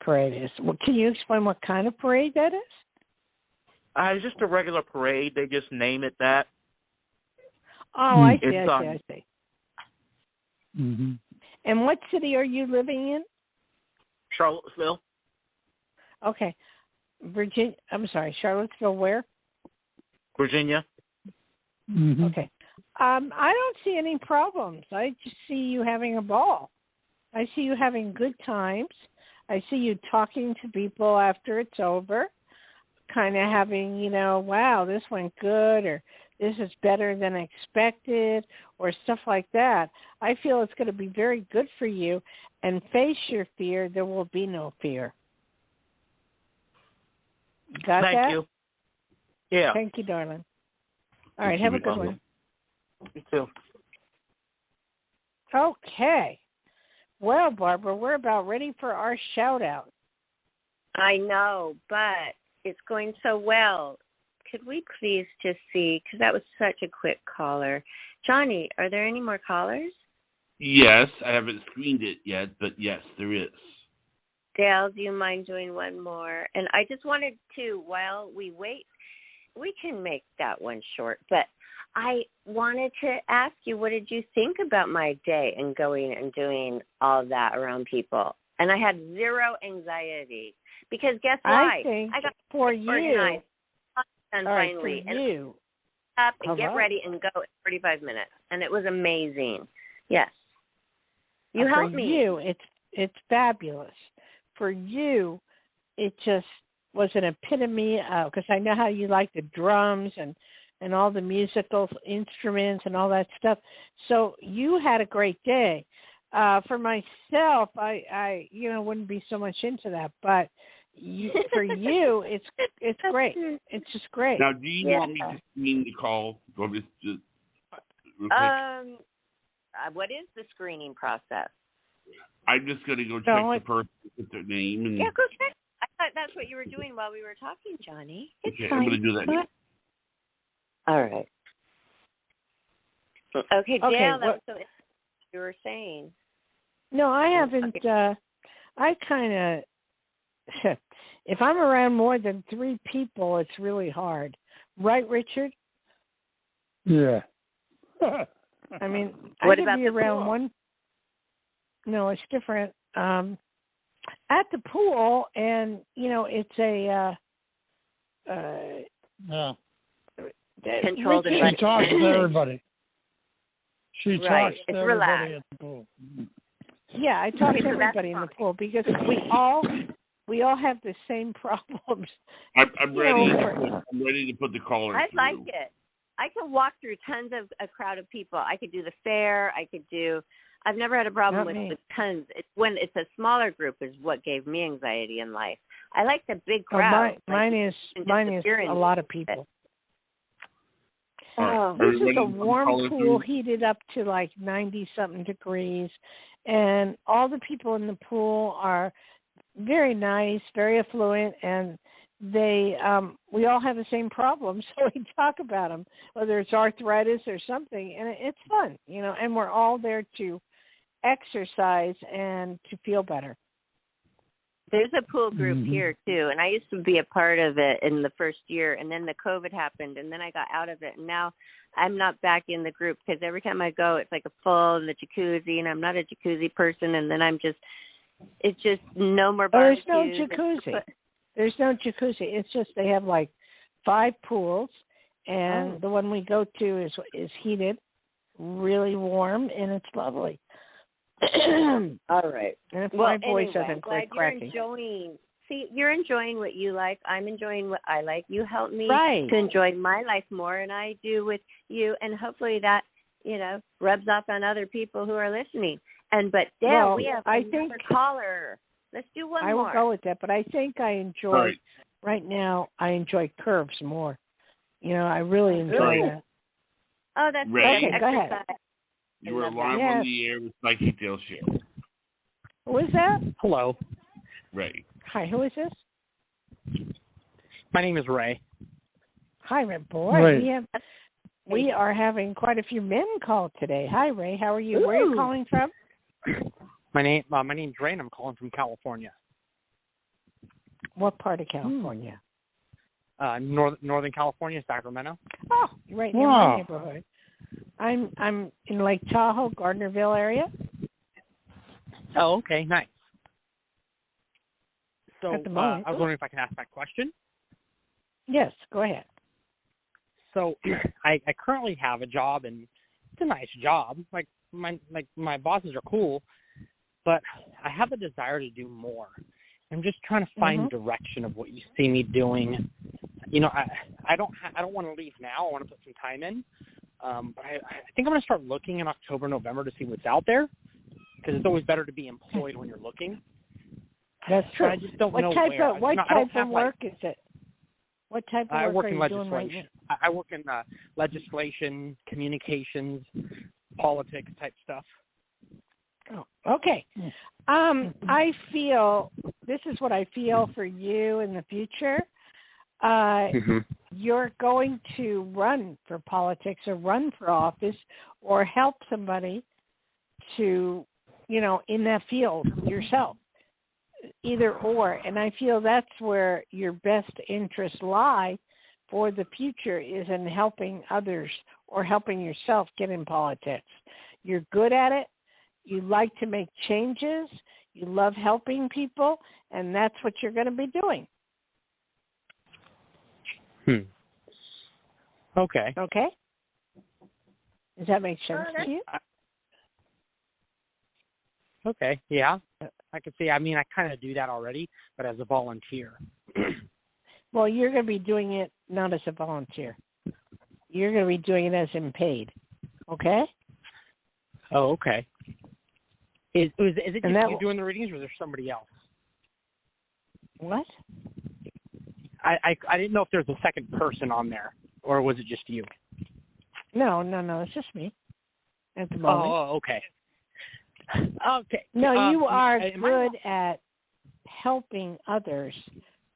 parade is. Well, can you explain what kind of parade that is? It's just a regular parade. They just name it that. Oh, I see. Mm-hmm. And what city are you living in? Charlottesville. Okay. Charlottesville where? Virginia. Mm-hmm. Okay. I don't see any problems. I just see you having a ball. I see you having good times. I see you talking to people after it's over, kind of having, wow, this went good, or this is better than expected, or stuff like that. I feel it's going to be very good for you, and face your fear. There will be no fear. Got that? Thank you. Yeah. Thank you, darling. All right, have a good one. You too. Okay. Well, Barbara, we're about ready for our shout-out. I know, but it's going so well. Could we please just see, because that was such a quick caller. Johnny, are there any more callers? Yes, I haven't screened it yet, but yes, there is. Dayle, do you mind doing one more? And I just wanted to, while we wait, we can make that one short, but I wanted to ask you, what did you think about my day and going and doing all that around people? And I had zero anxiety, because guess why? I think I got for you, organized and all right, finally, for you, up and get ready and go in 45 minutes, and it was amazing. Yes, you helped me. For you, it's fabulous. For you, it just was an epitome of, because I know how you like the drums and all the musical instruments and all that stuff. So you had a great day. For myself, I wouldn't be so much into that, but for you, it's great. It's just great. Now, do you want me to screen the call? Or just real quick? What is the screening process? I'm just going to go check the person with their name. And... Yeah, go check. I thought that's what you were doing while we were talking, Johnny. It's okay, fine. I'm going to do that now. All right. Okay, Dayle, that was so interesting. you were saying. No, I haven't. I kind of, if I'm around more than 3 people, it's really hard. Right, Richard? Yeah. I mean, What I could about be the around pool? one. No, it's different. At the pool, and, it's a... Yeah. Controlled She environment. talks to everybody. She Right. talks It's to everybody relaxed. at the pool. Yeah, I talk Okay, to so that's everybody in the fine. pool because we all have the same problems. I'm ready. I'm ready to put the caller I through. like it. I can walk through tons of a crowd of people. I could do the fair. I've never had a problem Not me. with tons. It's when it's a smaller group is what gave me anxiety in life. I like the big crowd. Mine is a lot of people. All right. This is Ready a to put the warm caller pool, through? heated up to like 90-something degrees, and all the people in the pool are very nice, very affluent, and they we all have the same problems, so we talk about them, whether it's arthritis or something, and it's fun, and we're all there to exercise and to feel better. There's a pool group here too, and I used to be a part of it in the first year, and then the COVID happened, and then I got out of it, and now I'm not back in the group because every time I go, it's like a full in the jacuzzi, and I'm not a jacuzzi person, and then it's just no more There's barbecues. no jacuzzi. There's no jacuzzi. It's just they have like 5 pools, and the one we go to is heated, really warm, and it's lovely. All right. And if Well, my voice anyway, doesn't quit cracking. You're enjoying what you like. I'm enjoying what I like. You help me Right. to enjoy my life more, and I do with you. And hopefully that, rubs off on other people who are listening. But Dayle, we have another caller. Let's do one more. I will go with that, but I think I enjoy, right now, I enjoy curves more. I really enjoy that. Oh, that's Ray? good. Okay, go ahead. You are live on the air with Psychic Dayle Schear. Who is that? Hello. Ray. Hi, who is this? My name is Ray. Hi, Ray. Boy, Ray. we are having quite a few men call today. Hi, Ray. How are you? Where are you calling from? My name's Ray, and I'm calling from California. What part of California? Northern California, Sacramento. Oh, right near my neighborhood. I'm in Lake Tahoe, Gardnerville area. Oh, okay, nice. So At the I moment. was wondering if I can ask my question. Yes, go ahead. So I currently have a job, and it's a nice job. Like my bosses are cool, but I have a desire to do more. I'm just trying to find direction of what you see me doing. I don't want to leave now. I want to put some time in. But I think I'm going to start looking in October, November to see what's out there, because it's always better to be employed when you're looking. That's true. I just don't know where. What type of work is it? What type of work are you doing right now? I work in legislation, communications, politics type stuff. Oh, okay. I feel this is what I feel for you in the future. You're going to run for politics or run for office or help somebody to, in that field yourself, either or. And I feel that's where your best interests lie for the future is in helping others or helping yourself get in politics. You're good at it. You like to make changes. You love helping people, and that's what you're going to be doing. Okay. Okay. Does that make sense to you? Okay. Yeah. I can see. I mean, I kind of do that already, but as a volunteer. Well, you're going to be doing it not as a volunteer. You're going to be doing it as in paid. Okay? Oh, okay. Is it just that you doing the readings, or is there somebody else? What? I didn't know if there's a second person on there, or was it just you? No. It's just me at the moment. Oh, okay. Okay. No, you are good at helping others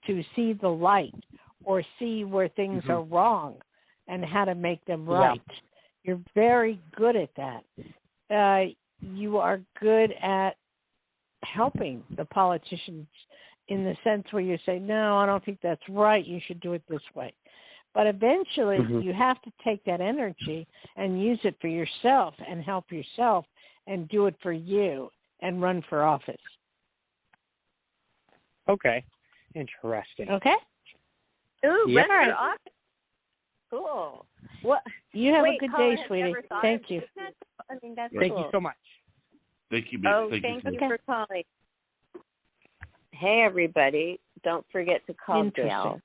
to see the light or see where things are wrong and how to make them right. Yeah. You're very good at that. you are good at helping the politicians in the sense where you say, no, I don't think that's right. You should do it this way. But eventually you have to take that energy and use it for yourself and help yourself and do it for you and run for office. Okay. Interesting. Okay? Ooh, Yep. run for office. Cool. What? You have Wait, a good Colin, day, have sweetie. you ever thought Thank of you. doing that? I mean, that's Thank cool. you so much. Thank you, Thank you for calling. Hey, everybody. Don't forget to call Dayle.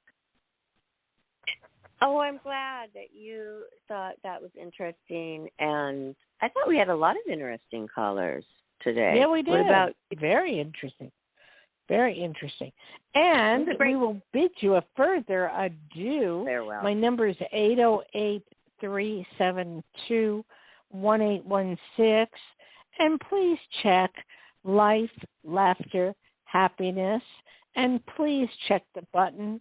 Oh, I'm glad that you thought that was interesting. And I thought we had a lot of interesting callers today. Yeah, we did. What about Very interesting. Very interesting. And we will bid you a further adieu. Farewell. My number is 808-372-1816. And please check Life, Laughter, Happiness. And please check the button,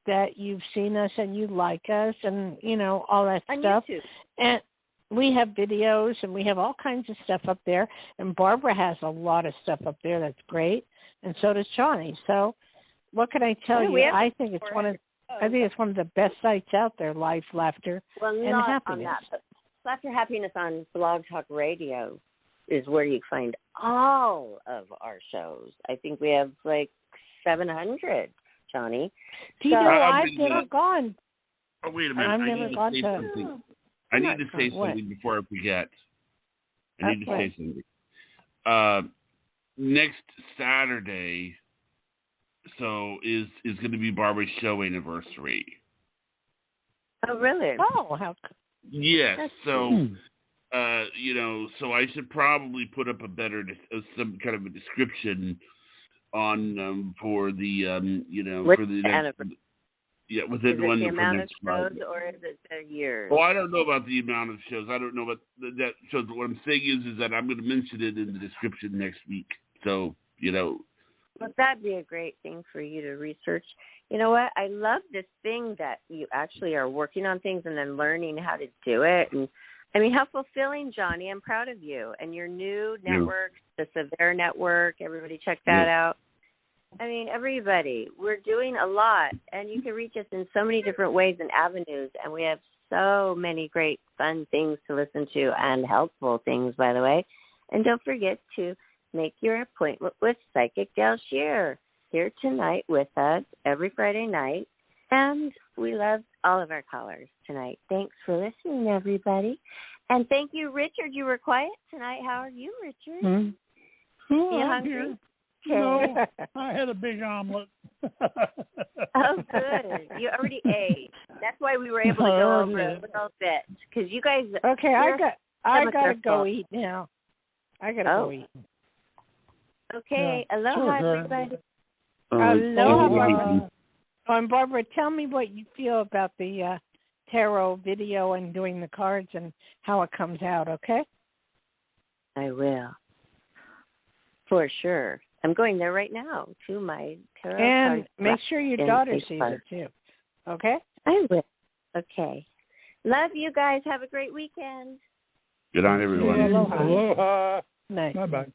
that you've seen us and you like us and, all that on stuff. YouTube. And we have videos and we have all kinds of stuff up there. And Barbara has a lot of stuff up there that's great. And so does Johnny. So what can I tell you? I think it's one of the best sites out there, Life, Laughter, and not Happiness. On that, but Laughter Happiness on Blog Talk Radio is where you find all of our shows. I think we have like 700, Johnny. Do you know I've never gone? Oh, wait a minute. I've never gone to. I need to say something before I forget. I need to say something. Next Saturday, so is going to be Barbara's show anniversary. Oh, really? Oh, how? Yes. So, so I should probably put up some kind of a description on for the for the anniversary. Yeah, within one the amount next of shows, Friday. or is it the years? Oh, I don't know about the amount of shows. I don't know about that shows. What I'm saying is that I'm going to mention it in the description next week. So, Well, that'd be a great thing for you to research. You know what? I love this thing that you actually are working on things and then learning how to do it. And I mean, how fulfilling, Johnny. I'm proud of you. And your new network, the Severe Network, everybody check that out. I mean, everybody, we're doing a lot, and you can reach us in so many different ways and avenues, and we have so many great fun things to listen to and helpful things, by the way. And don't forget to make your appointment with Psychic Dayle Schear here tonight with us every Friday night, and we love all of our callers tonight. Thanks for listening, everybody. And thank you, Richard. You were quiet tonight. How are you, Richard? Oh, you I'm hungry? here. No, I had a big omelet. Oh, good. You already ate. That's why we were able to go over a little bit, because you guys. Okay, I gotta go eat now. I gotta go eat. Okay, aloha, everybody. Aloha, Barbara. And Barbara, tell me what you feel about the tarot video and doing the cards and how it comes out. Okay. I will. For sure. I'm going there right now to my tarot and cards. Make sure your daughter sees it too. Okay? I will. Okay. Love you guys. Have a great weekend. Good night, everyone. Aloha. Aloha. Night. Bye-bye.